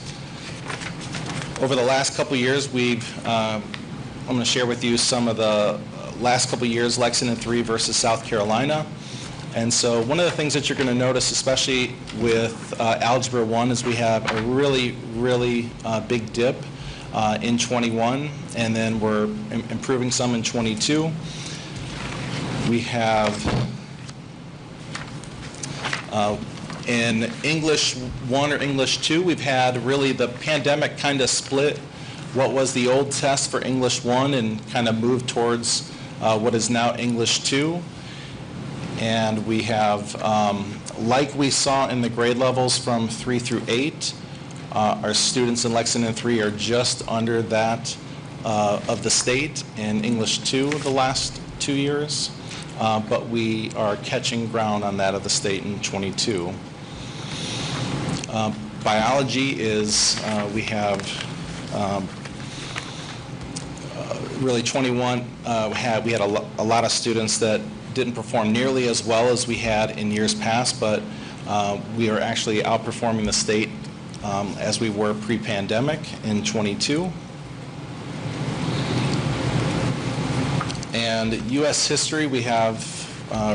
Over the last couple of years, I'm going to share with you some of the last couple of years, Lexington 3 versus South Carolina. And so one of the things that you're going to notice, especially with Algebra 1, is we have a really big dip in 21, and then we're improving some in 22. We have in English 1 or English 2, we've had really the pandemic kind of split what was the old test for English 1 and kind of moved towards what is now English 2. And we have, like we saw in the grade levels from 3 through 8, our students in Lexington 3 are just under that of the state in English 2 the last 2 years. But we are catching ground on that of the state in 22. Biology is, we have Really 21, we had a lot of students that didn't perform nearly as well as we had in years past, but we are actually outperforming the state as we were pre-pandemic in 22. And U.S. history, we have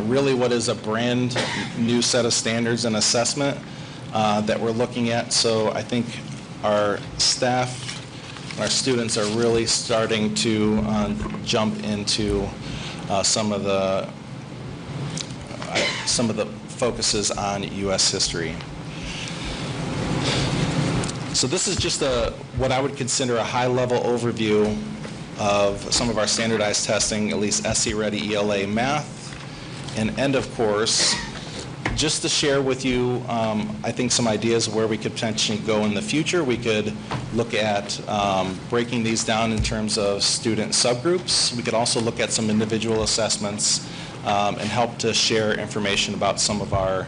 really what is a brand new set of standards and assessment that we're looking at. So I think our staff, our students are really starting to jump into some of the focuses on U.S. history. So this is just what I would consider a high-level overview of some of our standardized testing, at least SC Ready ELA math and end of course. Just to share with you, I think some ideas of where we could potentially go in the future. We could look at breaking these down in terms of student subgroups. We could also look at some individual assessments and help to share information about some of our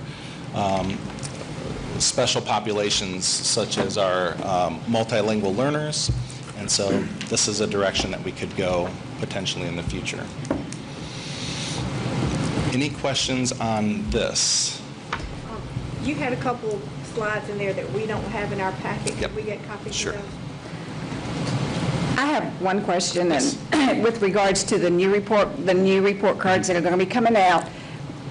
special populations, such as our multilingual learners. And so this is a direction that we could go potentially in the future. Any questions on this? You had a couple slides in there that we don't have in our packet. Yep. Could we get copies Sure. of those? I have one question, and with regards to the new report cards that are going to be coming out.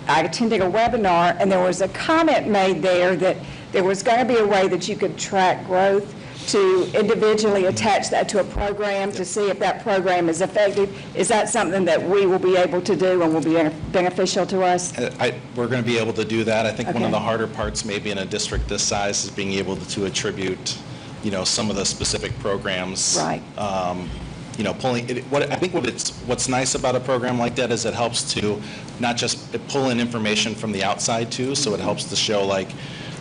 I attended a webinar, and there was a comment made there that there was going to be a way that you could track growth to individually attach that to a program to see if that program is effective. Is that something that we will be able to do and will be beneficial to us? We're going to be able to do that. I think one of Okay. the harder parts maybe in a district this size is being able to attribute, some of the specific programs. Right. Pulling it, what's nice about a program like that is it helps to not just pull in information from the outside too, so it helps to show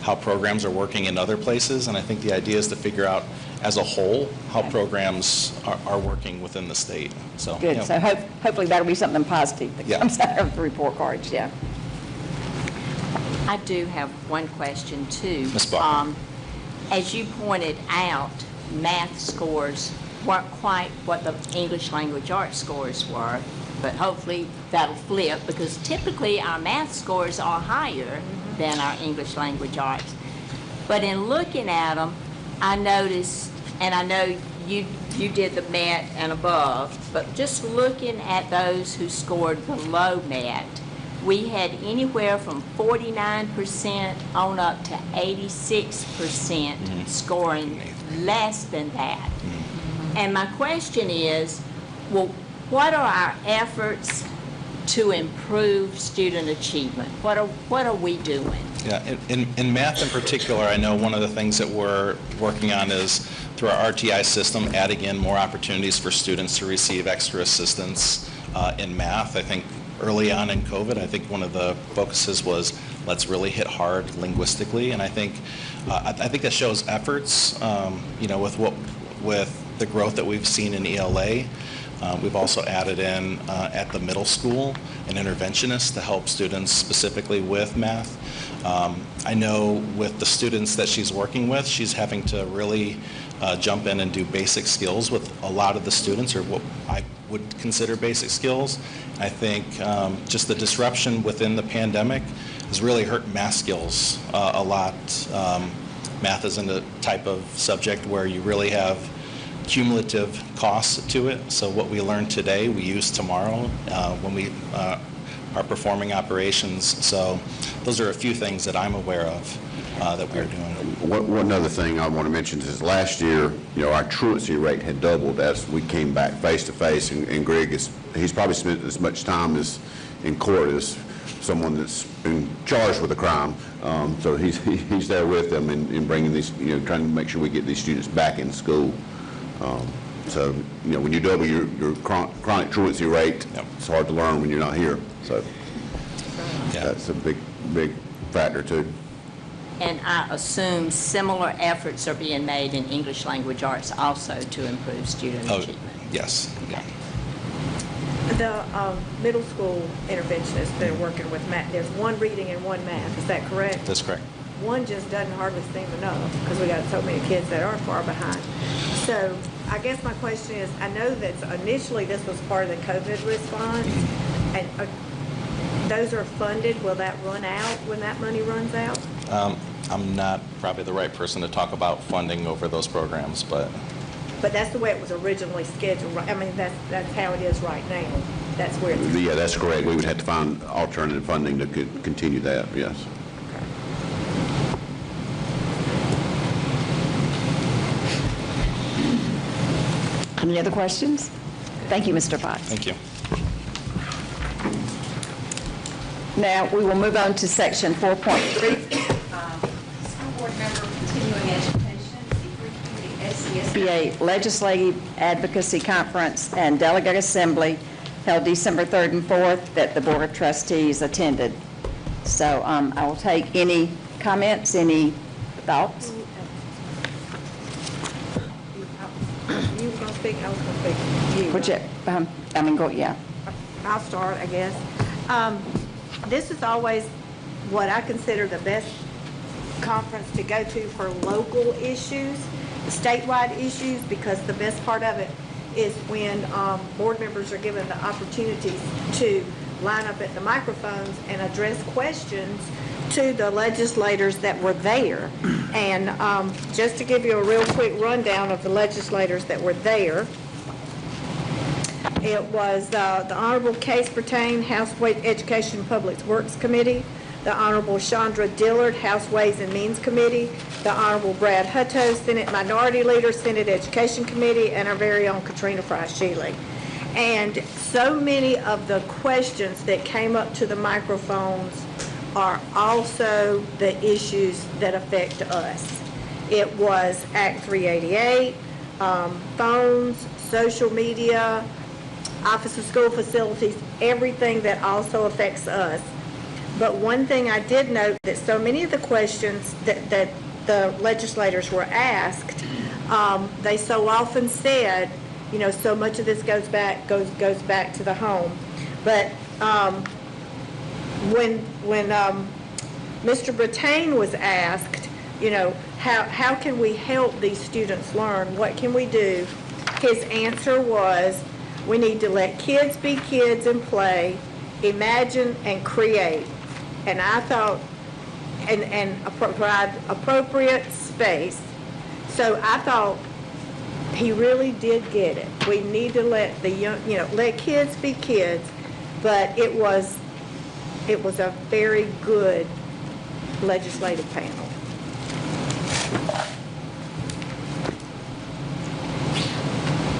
how programs are working in other places, and I think the idea is to figure out as a whole how programs are working within the state. So Good, so hopefully that'll be something positive that Yeah. comes out of the report cards, yeah. I do have one question too. Ms. Bachman. As you pointed out, math scores weren't quite what the English language arts scores were, but hopefully that'll flip because typically our math scores are higher than our English language arts. But in looking at them, I noticed, and I know you did the MET and above, but just looking at those who scored below MET, we had anywhere from 49% on up to 86% scoring less than that. And my question is, well, what are our efforts to improve student achievement? What are we doing? Yeah, in math in particular, I know one of the things that we're working on is through our RTI system, adding in more opportunities for students to receive extra assistance in math. I think early on in COVID, I think one of the focuses was let's really hit hard linguistically, and I think that shows efforts. With the growth that we've seen in ELA. We've also added in at the middle school an interventionist to help students specifically with math. I know with the students that she's working with, she's having to really jump in and do basic skills with a lot of the students, or what I would consider basic skills. I think just the disruption within the pandemic has really hurt math skills a lot. Math isn't a type of subject where you really have cumulative costs to it. So what we learn today, we use tomorrow when we are performing operations. So those are a few things that I'm aware of that we're doing. One other thing I want to mention is last year, our truancy rate had doubled as we came back face to face, and Greg he's probably spent as much time in court as someone that's been charged with a crime. So he's there with them in bringing these, trying to make sure we get these students back in school. So, when you double your chronic truancy rate, it's hard to learn when you're not here. So that's a big factor too. And I assume similar efforts are being made in English language arts also to improve student achievement. Yes. Yeah. The middle school interventionists that are working with math, there's one reading and one math, is that correct? That's correct. One just doesn't hardly seem enough because we got so many kids that are far behind. So I guess my question is, I know that initially this was part of the COVID response, and those are funded. Will that run out when that money runs out? I'm not probably the right person to talk about funding over those programs, but But that's the way it was originally scheduled. I mean, that's how it is right now. That's where it's... Yeah, that's correct. We would have to find alternative funding to continue that, yes. Any other questions? Thank you, Mr. Potts. thank you. Now, we will move on to section 4.3. School board member continuing education, SBA Legislative Advocacy Conference and Delegate Assembly held December 3rd and 4th that the Board of Trustees attended. So I will take any comments, any thoughts? You were going to speak, I was going to speak. Would you, yeah. I'll start, I guess. This is always what I consider the best conference to go to for local issues, statewide issues, because the best part of it is when board members are given the opportunities to line up at the microphones and address questions to the legislators that were there. And just to give you a real quick rundown of the legislators that were there, it was the Honorable Case Pertain, House Education and Public Works Committee, the Honorable Chandra Dillard, House Ways and Means Committee, the Honorable Brad Hutto, Senate Minority Leader, Senate Education Committee, and our very own Katrina Fry-Sheely. And so many of the questions that came up to the microphones are also the issues that affect us. It was Act 388, phones, social media, Office of School Facilities, everything that also affects us. But one thing I did note that so many of the questions that the legislators were asked, they so often said, you know, so much of this goes back to the home. But when Mr. Brattain was asked, you know, how can we help these students learn? What can we do? His answer was, we need to let kids be kids and play, imagine and create. And I thought, and provide appropriate space. So I thought he really did get it. We need to let the young, you know, let kids be kids. But it was a very good legislative panel.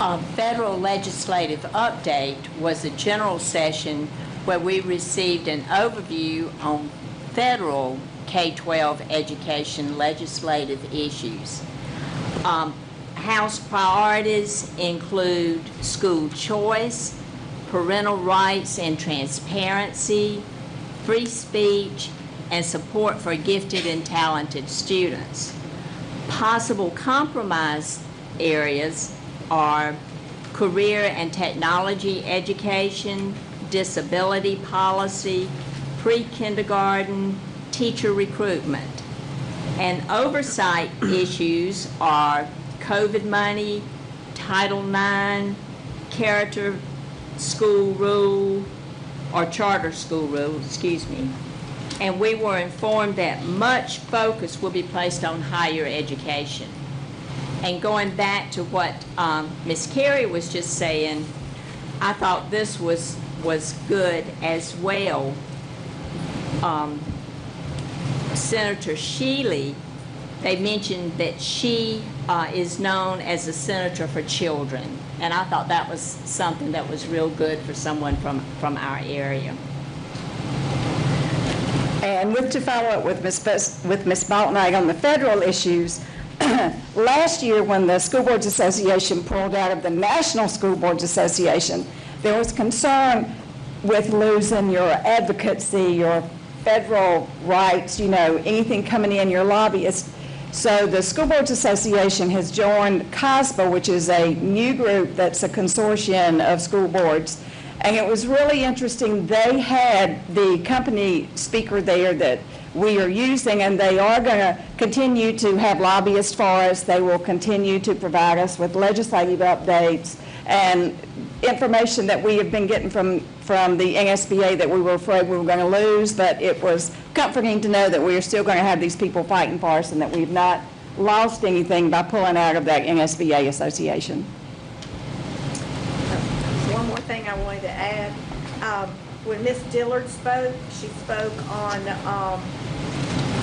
A federal legislative update was a general session where we received an overview on federal K-12 education legislative issues. House priorities include school choice, parental rights and transparency, free speech, and support for gifted and talented students. Possible compromise areas are career and technology education, disability policy, pre-kindergarten, teacher recruitment. And oversight issues are COVID money, Title IX, charter school rule, or charter school rule, excuse me. And we were informed that much focus will be placed on higher education. And going back to what Ms. Carey was just saying, I thought this was good as well. Senator Sheely, they mentioned that she is known as a senator for children. And I thought that was something that was real good for someone from our area. And to follow up with Ms. Baltnag on the federal issues, last year when the School Boards Association pulled out of the National School Boards Association, there was concern with losing your advocacy, your federal rights, you know, anything coming in your lobbyists. So the School Boards Association has joined COSBA, which is a new group that's a consortium of school boards. And it was really interesting. They had the company speaker there that we are using, and they are going to continue to have lobbyists for us. They will continue to provide us with legislative updates and information that we have been getting from the NSBA that we were afraid we were going to lose, but it was comforting to know that we are still going to have these people fighting for us and that we've not lost anything by pulling out of that NSBA association. One more thing I wanted to add. When Ms. Dillard spoke, she spoke on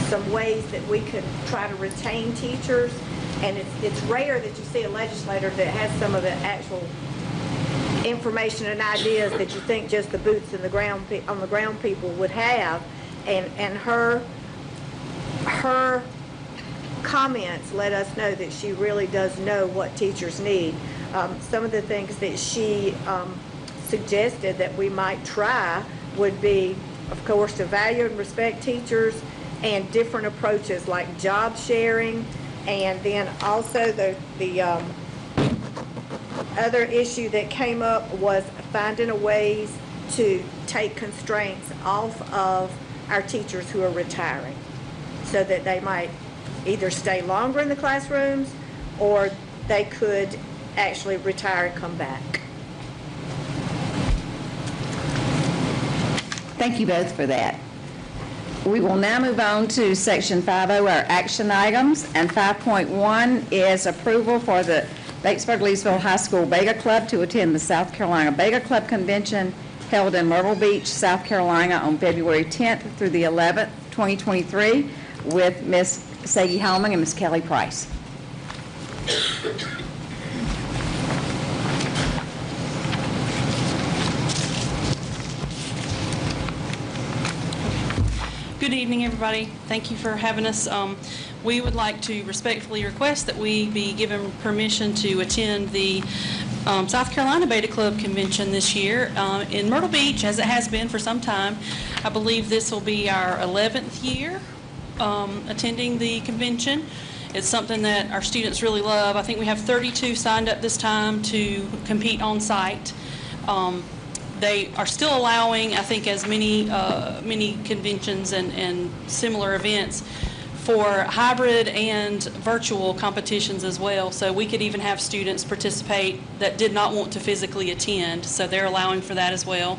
some ways that we could try to retain teachers, and it's rare that you see a legislator that has some of the actual information and ideas that you think just the boots in the ground on the ground people would have, and her comments let us know that she really does know what teachers need. Some of the things that she suggested that we might try would be, of course, to value and respect teachers, and different approaches like job sharing, and then also the other issue that came up was finding a ways to take constraints off of our teachers who are retiring, so that they might either stay longer in the classrooms or they could actually retire and come back. Thank you both for that. We will now move on to Section 5.0, our action items, and 5.1 is approval for the Batesburg-Leesville High School Beta Club to attend the South Carolina Beta Club Convention held in Myrtle Beach, South Carolina on February 10th through the 11th, 2023, with Ms. Saggy Holman and Ms. Kelly Price. Good evening, everybody. Thank you for having us. We would like to respectfully request that we be given permission to attend the South Carolina Beta Club Convention this year in Myrtle Beach, as it has been for some time. I believe this will be our 11th year attending the convention. It's something that our students really love. I think we have 32 signed up this time to compete on site. They are still allowing, I think, as many conventions and similar events for hybrid and virtual competitions as well. So we could even have students participate that did not want to physically attend. So they're allowing for that as well.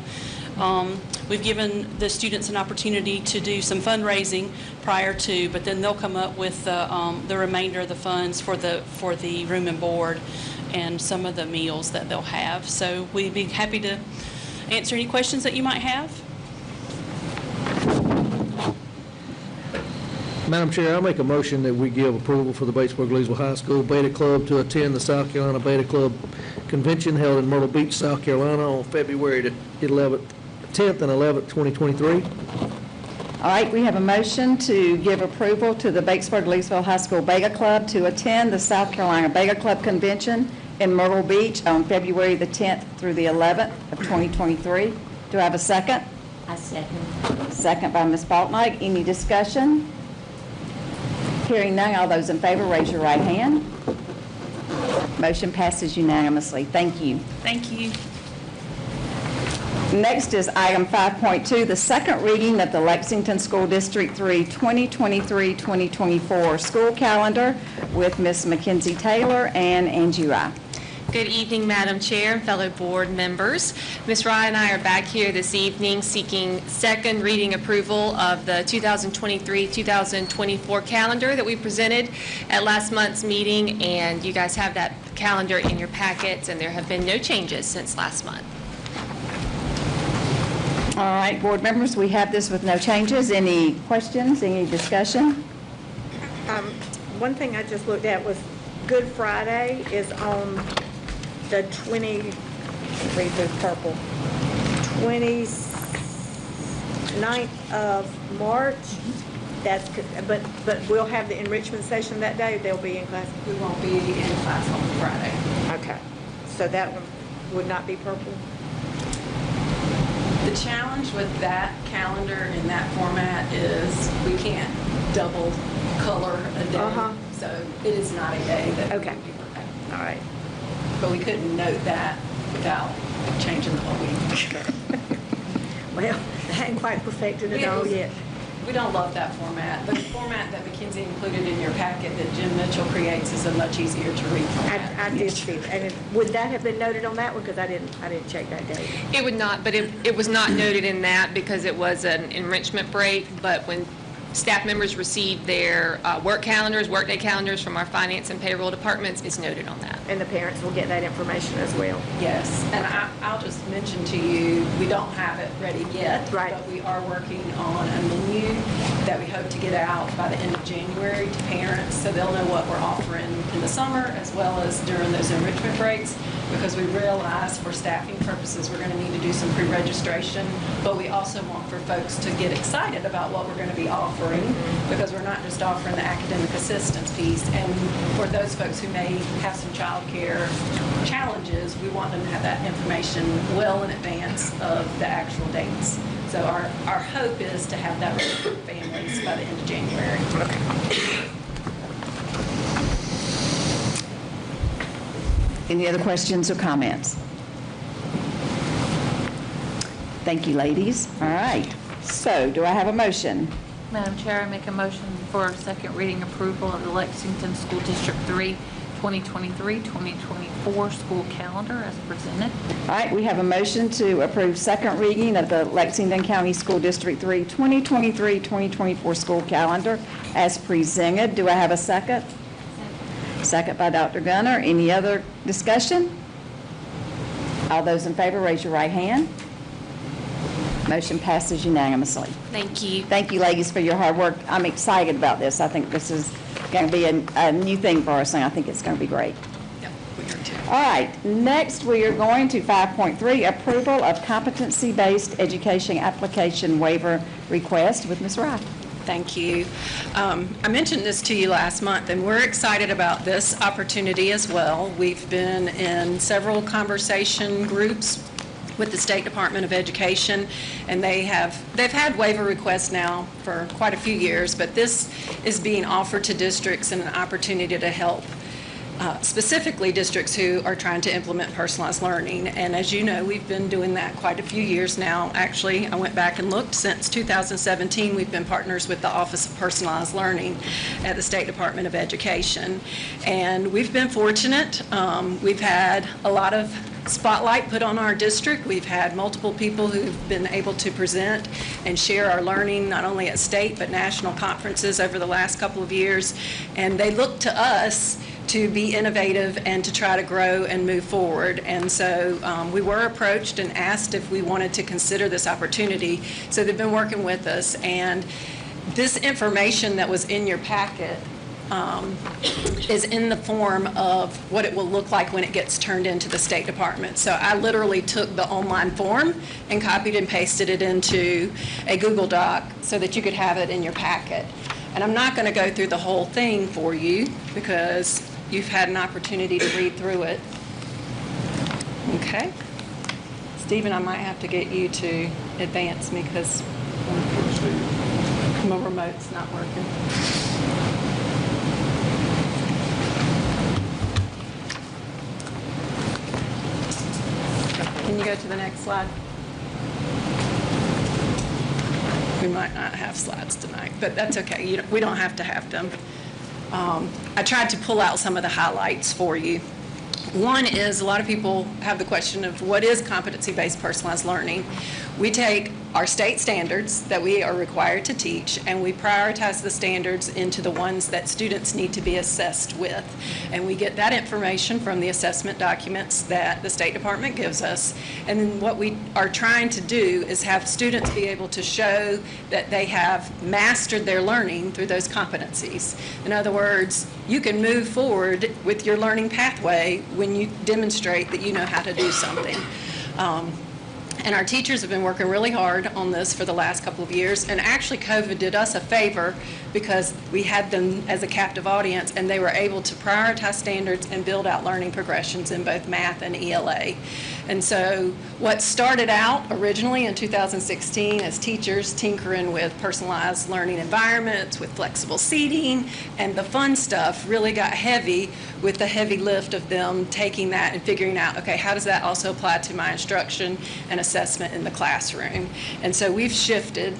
We've given the students an opportunity to do some fundraising prior to, but then they'll come up with the remainder of the funds for the room and board and some of the meals that they'll have. So we'd be happy to answer any questions that you might have. Madam Chair, I'll make a motion that we give approval for the Batesburg-Leesville High School Beta Club to attend the South Carolina Beta Club Convention held in Myrtle Beach, South Carolina on February 10th and 11th, 2023. All right, we have a motion to give approval to the Batesburg-Leesville High School Beta Club to attend the South Carolina Beta Club Convention in Myrtle Beach on February the 10th through the 11th of 2023. Do I have a second? I second. Second by Ms. Baltnick. Any discussion? Hearing none, all those in favor, raise your right hand. Motion passes unanimously. Thank you. Thank you. Next is item 5.2, the second reading of the Lexington School District 3 2023-2024 school calendar with Ms. Mackenzie Taylor and Angie Rye. Good evening, Madam Chair and fellow board members. Ms. Rye and I are back here this evening seeking second reading approval of the 2023-2024 calendar that we presented at last month's meeting, and you guys have that calendar in your packets, and there have been no changes since last month. All right, board members, we have this with no changes. Any questions, any discussion? One thing I just looked at was Good Friday is on the 29th of March. That's, but we'll have the enrichment session that day. They'll be in class. We won't be in class on Friday. Okay, so that one would not be purple. The challenge with that calendar in that format is we can't double color a day. So it is not a day that okay. would be perfect. All right. But we couldn't note that without changing the whole week. Well, they hadn't quite perfected it all yet. We don't love that format. The format that Mackenzie included in your packet that Jim Mitchell creates is a much easier to read format. I did see, and would that have been noted on that one? Because I didn't check that date. It would not, but it was not noted in that because it was an enrichment break, but when staff members receive their work calendars, workday calendars from our finance and payroll departments, it's noted on that. And the parents will get that information as well. Yes, and I'll just mention to you, we don't have it ready yet. Right. But we are working on a menu that we hope to get out by the end of January to parents, so they'll know what we're offering in the summer as well as during those enrichment breaks, because we realize for staffing purposes, we're going to need to do some pre-registration, but we also want for folks to get excited about what we're going to be offering, because we're not just offering the academic assistance piece. And for those folks who may have some child care challenges, we want them to have that information well in advance of the actual dates. So our hope is to have that ready for families by the end of January. Any other questions or comments? Thank you, ladies. All right. So, do I have a motion? Madam Chair, I make a motion for second reading approval of the Lexington School District 3 2023-2024 school calendar as presented. All right, we have a motion to approve second reading of the Lexington County School District 3 2023-2024 school calendar as presented. Do I have a second? Second by Dr. Gunner. Any other discussion? All those in favor, raise your right hand. Motion passes unanimously. Thank you. Thank you, ladies, for your hard work. I'm excited about this. I think this is going to be a new thing for us, and I think it's going to be great. Yep, we are too. All right, next we are going to 5.3, approval of competency-based education application waiver request with Ms. Wright. Thank you. I mentioned this to you last month, and we're excited about this opportunity as well. We've been in several conversation groups with the State Department of Education, and they've had waiver requests now for quite a few years, but this is being offered to districts and an opportunity to help specifically districts who are trying to implement personalized learning. And as you know, we've been doing that quite a few years now. Actually, I went back and looked. Since 2017, we've been partners with the Office of Personalized Learning at the State Department of Education. And we've been fortunate. We've had a lot of spotlight put on our district. We've had multiple people who've been able to present and share our learning, not only at state but national conferences over the last couple of years. And they look to us to be innovative and to try to grow and move forward. And so we were approached and asked if we wanted to consider this opportunity. So they've been working with us. And this information that was in your packet is in the form of what it will look like when it gets turned into the State Department. So I literally took the online form and copied and pasted it into a Google Doc so that you could have it in your packet. And I'm not going to go through the whole thing for you because you've had an opportunity to read through it. Okay. Stephen, I might have to get you to advance me because my remote's not working. Can you go to the next slide? We might not have slides tonight, but that's okay. We don't have to have them. I tried to pull out some of the highlights for you. One is a lot of people have the question of what is competency-based personalized learning. We take our state standards that we are required to teach, and we prioritize the standards into the ones that students need to be assessed with. And we get that information from the assessment documents that the State Department gives us. And then what we are trying to do is have students be able to show that they have mastered their learning through those competencies. In other words, you can move forward with your learning pathway when you demonstrate that you know how to do something. And our teachers have been working really hard on this for the last couple of years. And actually, COVID did us a favor because we had them as a captive audience, and they were able to prioritize standards and build out learning progressions in both math and ELA. And so what started out originally in 2016 as teachers tinkering with personalized learning environments, with flexible seating, and the fun stuff really got heavy with the heavy lift of them taking that and figuring out, okay, how does that also apply to my instruction and assessment in the classroom? And so we've shifted.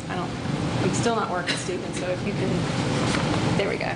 I'm still not working, Stephen, so if you can, there we go.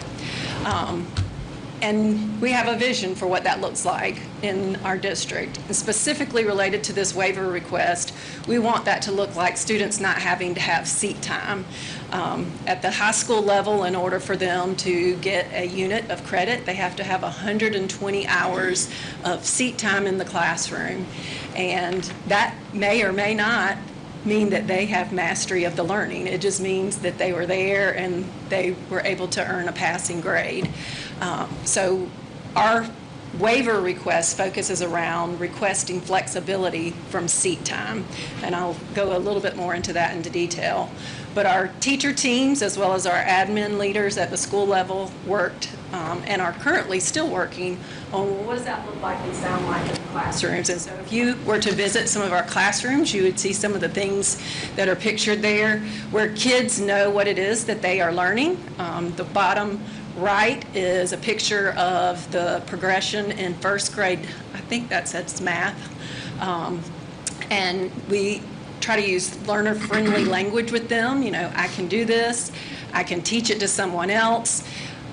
And we have a vision for what that looks like in our district. And specifically related to this waiver request, we want that to look like students not having to have seat time. At the high school level, in order for them to get a unit of credit, they have to have 120 hours of seat time in the classroom. And that may or may not mean that they have mastery of the learning. It just means that they were there and they were able to earn a passing grade. So our waiver request focuses around requesting flexibility from seat time, and I'll go a little bit more into that into detail. But our teacher teams, as well as our admin leaders at the school level, worked and are currently still working on what does that look like and sound like in the classrooms. And so if you were to visit some of our classrooms, you would see some of the things that are pictured there where kids know what it is that they are learning. The bottom right is a picture of the progression in first grade. I think that says math. And we try to use learner-friendly language with them. You know, I can do this, I can teach it to someone else,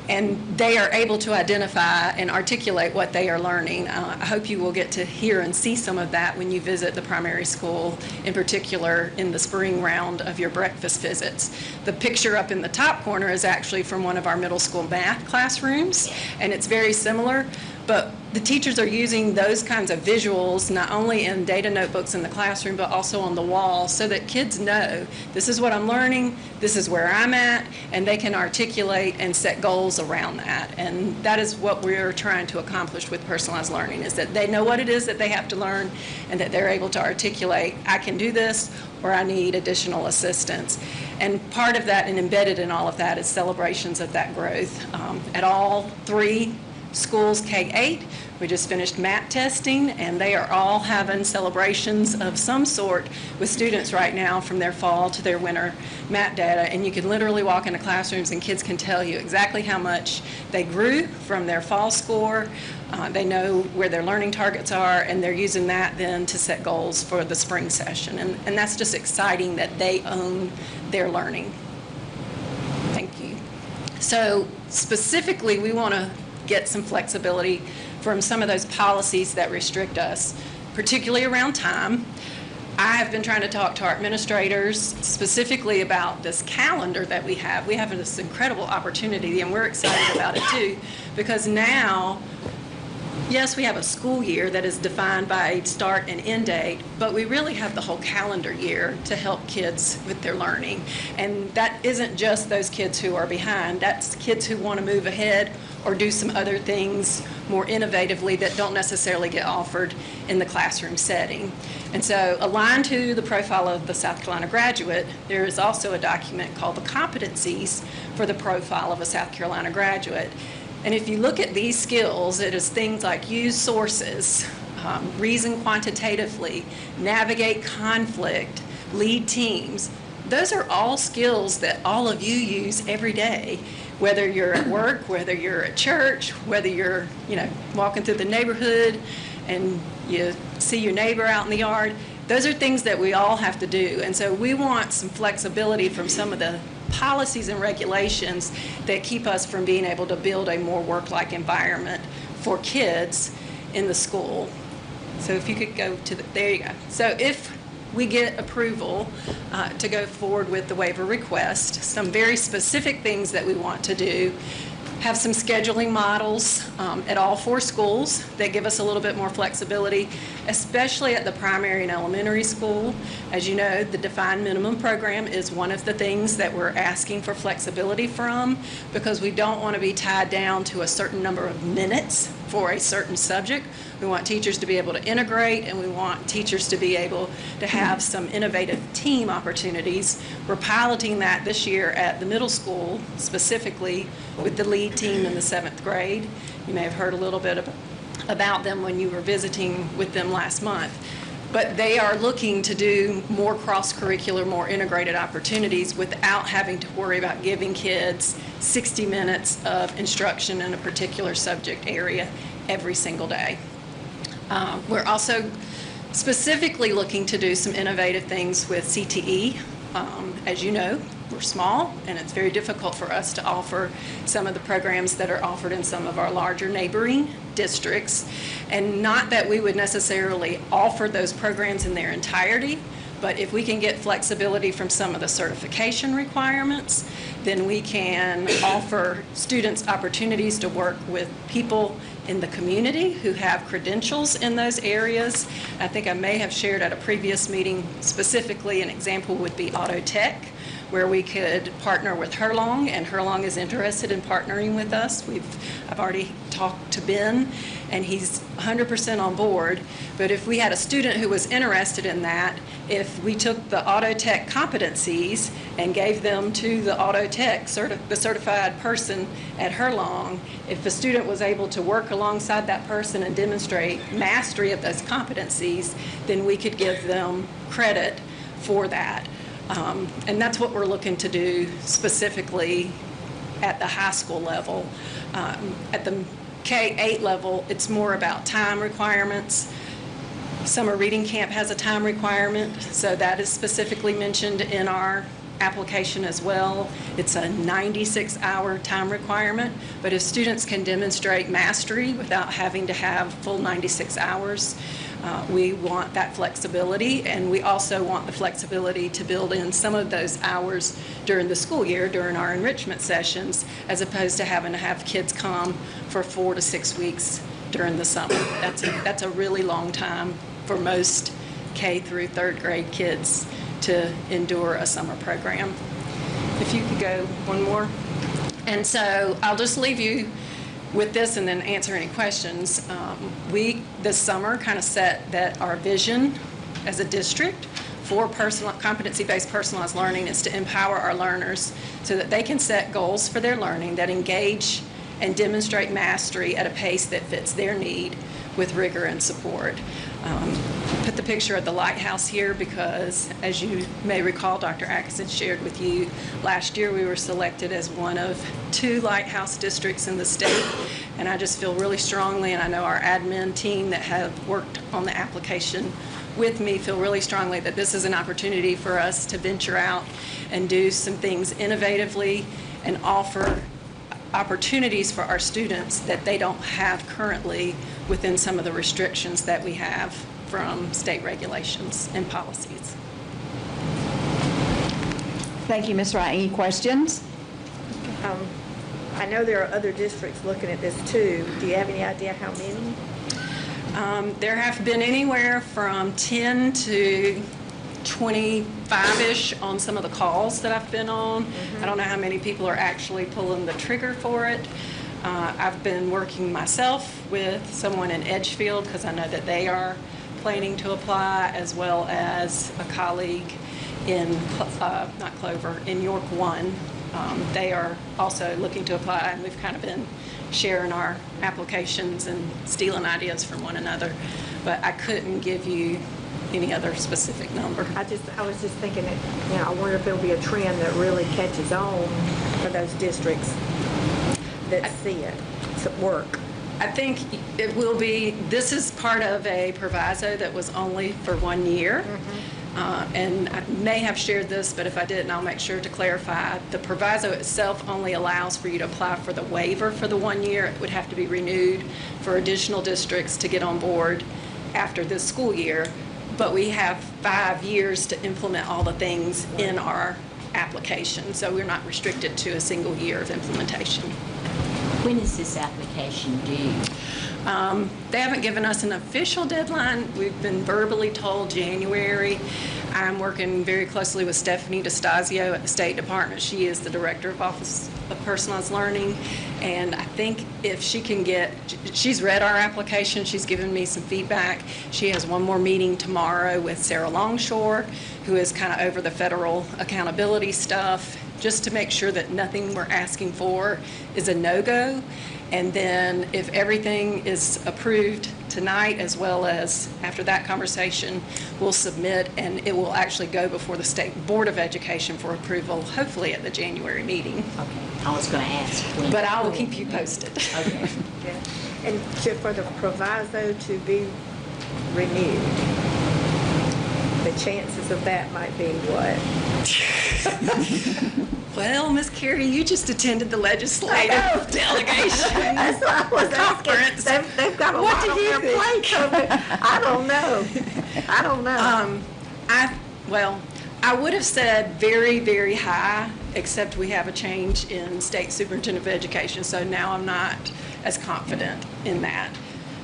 and they are able to identify and articulate what they are learning. I hope you will get to hear and see some of that when you visit the primary school, in particular in the spring round of your breakfast visits. The picture up in the top corner is actually from one of our middle school math classrooms, and it's very similar. But the teachers are using those kinds of visuals not only in data notebooks in the classroom, but also on the wall so that kids know this is what I'm learning, this is where I'm at, and they can articulate and set goals around that. And that is what we're trying to accomplish with personalized learning, is that they know what it is that they have to learn and that they're able to articulate, I can do this, or I need additional assistance. And part of that and embedded in all of that is celebrations of that growth. At all three schools, K-8, we just finished MAT testing, and they are all having celebrations of some sort with students right now from their fall to their winter MAT data. And you can literally walk into classrooms and kids can tell you exactly how much they grew from their fall score. They know where their learning targets are, and they're using that then to set goals for the spring session. And that's just exciting that they own their learning. Thank you. So specifically, we want to get some flexibility from some of those policies that restrict us, particularly around time. I have been trying to talk to our administrators specifically about this calendar that we have. We have this incredible opportunity, and we're excited about it too, because now, yes, we have a school year that is defined by a start and end date, but we really have the whole calendar year to help kids with their learning. And that isn't just those kids who are behind. That's kids who want to move ahead or do some other things more innovatively that don't necessarily get offered in the classroom setting. And so aligned to the profile of the South Carolina graduate, there is also a document called the competencies for the profile of a South Carolina graduate. And if you look at these skills, it is things like use sources, reason quantitatively, navigate conflict, lead teams. Those are all skills that all of you use every day, whether you're at work, whether you're at church, whether you're, walking through the neighborhood and you see your neighbor out in the yard. Those are things that we all have to do. And so we want some flexibility from some of the policies and regulations that keep us from being able to build a more work-like environment for kids in the school. So if you could go to there you go. So if we get approval to go forward with the waiver request, some very specific things that we want to do, have some scheduling models at all four schools that give us a little bit more flexibility, especially at the primary and elementary school. As you know, the defined minimum program is one of the things that we're asking for flexibility from, because we don't want to be tied down to a certain number of minutes for a certain subject. We want teachers to be able to integrate, and we want teachers to be able to have some innovative team opportunities. We're piloting that this year at the middle school, specifically with the lead team in the 7th grade. You may have heard a little bit about them when you were visiting with them last month. But they are looking to do more cross-curricular, more integrated opportunities without having to worry about giving kids 60 minutes of instruction in a particular subject area every single day. We're also specifically looking to do some innovative things with CTE. As you know, we're small, and it's very difficult for us to offer some of the programs that are offered in some of our larger neighboring districts. And not that we would necessarily offer those programs in their entirety, but if we can get flexibility from some of the certification requirements, then we can offer students opportunities to work with people in the community who have credentials in those areas. I think I may have shared at a previous meeting specifically an example would be auto tech, where we could partner with Herlong, and Herlong is interested in partnering with us. I've already talked to Ben, and he's 100% on board. But if we had a student who was interested in that, if we took the auto tech competencies and gave them to the auto tech, the certified person at Herlong, if the student was able to work alongside that person and demonstrate mastery of those competencies, then we could give them credit for that. And that's what we're looking to do specifically at the high school level. At the K-8 level, it's more about time requirements. Summer Reading Camp has a time requirement, so that is specifically mentioned in our application as well. It's a 96-hour time requirement, but if students can demonstrate mastery without having to have full 96 hours, we want that flexibility, and we also want the flexibility to build in some of those hours during the school year, during our enrichment sessions, as opposed to having to have kids come for 4 to 6 weeks during the summer. That's a really long time for most K through 3rd grade kids to endure a summer program. If you could go one more. And so I'll just leave you with this and then answer any questions. We, this summer, kind of set that our vision as a district for competency-based personalized learning is to empower our learners so that they can set goals for their learning that engage and demonstrate mastery at a pace that fits their need with rigor and support. Put the picture of the lighthouse here because, as you may recall, Dr. Atkinson shared with you, last year we were selected as one of 2 lighthouse districts in the state, and I just feel really strongly, and I know our admin team that have worked on the application with me feel really strongly that this is an opportunity for us to venture out and do some things innovatively and offer opportunities for our students that they don't have currently within some of the restrictions that we have from state regulations and policies. Thank you, Ms. Wright. Any questions? I know there are other districts looking at this too. Do you have any idea how many? There have been anywhere from 10 to 25-ish on some of the calls that I've been on. I don't know how many people are actually pulling the trigger for it. I've been working myself with someone in Edgefield because I know that they are planning to apply, as well as a colleague in, not Clover, in York 1. They are also looking to apply, and we've kind of been sharing our applications and stealing ideas from one another. But I couldn't give you any other specific number. I was just thinking that, I wonder if there'll be a trend that really catches on for those districts that see it work. I think it will be, this is part of a proviso that was only for 1 year. And I may have shared this, but if I didn't, I'll make sure to clarify. The proviso itself only allows for you to apply for the waiver for the 1 year. It would have to be renewed for additional districts to get on board after this school year. But we have 5 years to implement all the things in our application, so we're not restricted to a single year of implementation. When is this application due? They haven't given us an official deadline. We've been verbally told January. I'm working very closely with Stephanie DeStasio at the State Department. She is the Director of Office of Personalized Learning, and I think if she can she's read our application, she's given me some feedback. She has one more meeting tomorrow with Sarah Longshore, who is kind of over the federal accountability stuff, just to make sure that nothing we're asking for is a no-go. And then if everything is approved tonight, as well as after that conversation, we'll submit, and it will actually go before the State Board of Education for approval, hopefully at the January meeting. Okay, I was going to ask when. But I will keep you posted. Okay. And for the proviso to be renewed, The chances of that might be what? Well, Miss Carey, you just attended the legislative delegation That's what I was conference. asking. They've got a What lot do on you their think? plate. I don't know. I don't know. I would have said very, very high, except we have a change in state superintendent of education, so now I'm not as confident in that.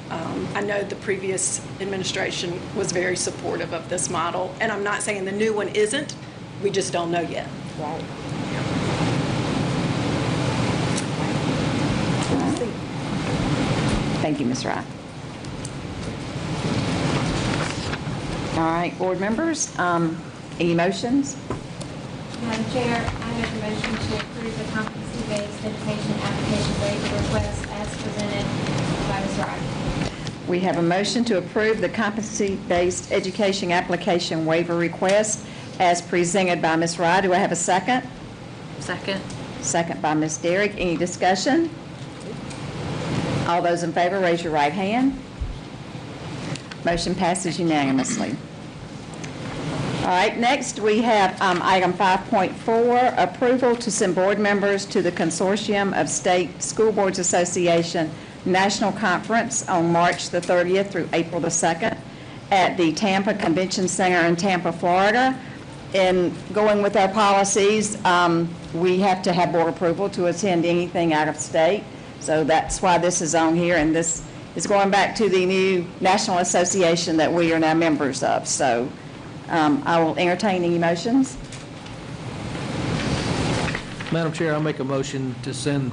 I know the previous administration was very supportive of this model, and I'm not saying the new one isn't, we just don't know yet. Right. Thank you, Ms. Wright. All right, board members, any motions? Madam Chair, I make a motion to approve the competency-based education application waiver request as presented by Ms. Wright. We have a motion to approve the competency-based education application waiver request as presented by Ms. Wright. Do I have a second? Second. Second by Ms. Derrick. Any discussion? All those in favor, raise your right hand. Motion passes unanimously. All right, next we have item 5.4, approval to send board members to the Consortium of State School Boards Association National Conference on March the 30th through April the 2nd at the Tampa Convention Center in Tampa, Florida. In going with our policies, we have to have board approval to attend anything out of state. So that's why this is on here, and this is going back to the new national association that we are now members of. So I will entertain any motions. Madam Chair, I make a motion to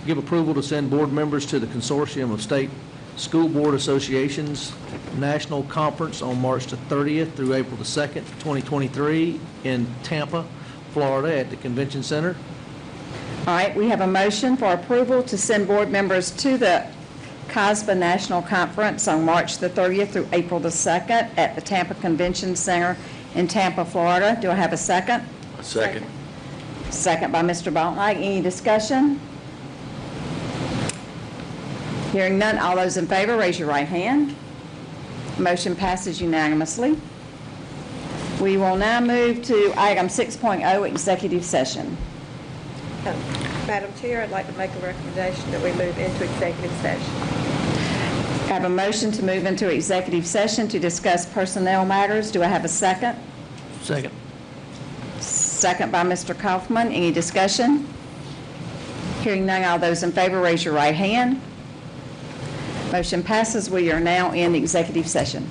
give approval to send board members to the Consortium of State School Board Associations National Conference on March the 30th through April the 2nd, 2023 in Tampa, Florida at the Convention Center. All right, we have a motion for approval to send board members to the COSBA National Conference on March the 30th through April the 2nd at the Tampa Convention Center in Tampa, Florida. Do I have a second? A second. Second by Mr. Bontlight. Any discussion? Hearing none, all those in favor, raise your right hand. Motion passes unanimously. We will now move to item 6.0, executive session. Madam Chair, I'd like to make a recommendation that we move into executive session. I have a motion to move into executive session to discuss personnel matters. Do I have a second? Second. Second by Mr. Kaufman. Any discussion? Hearing none, all those in favor, raise your right hand. Motion passes. We are now in executive session.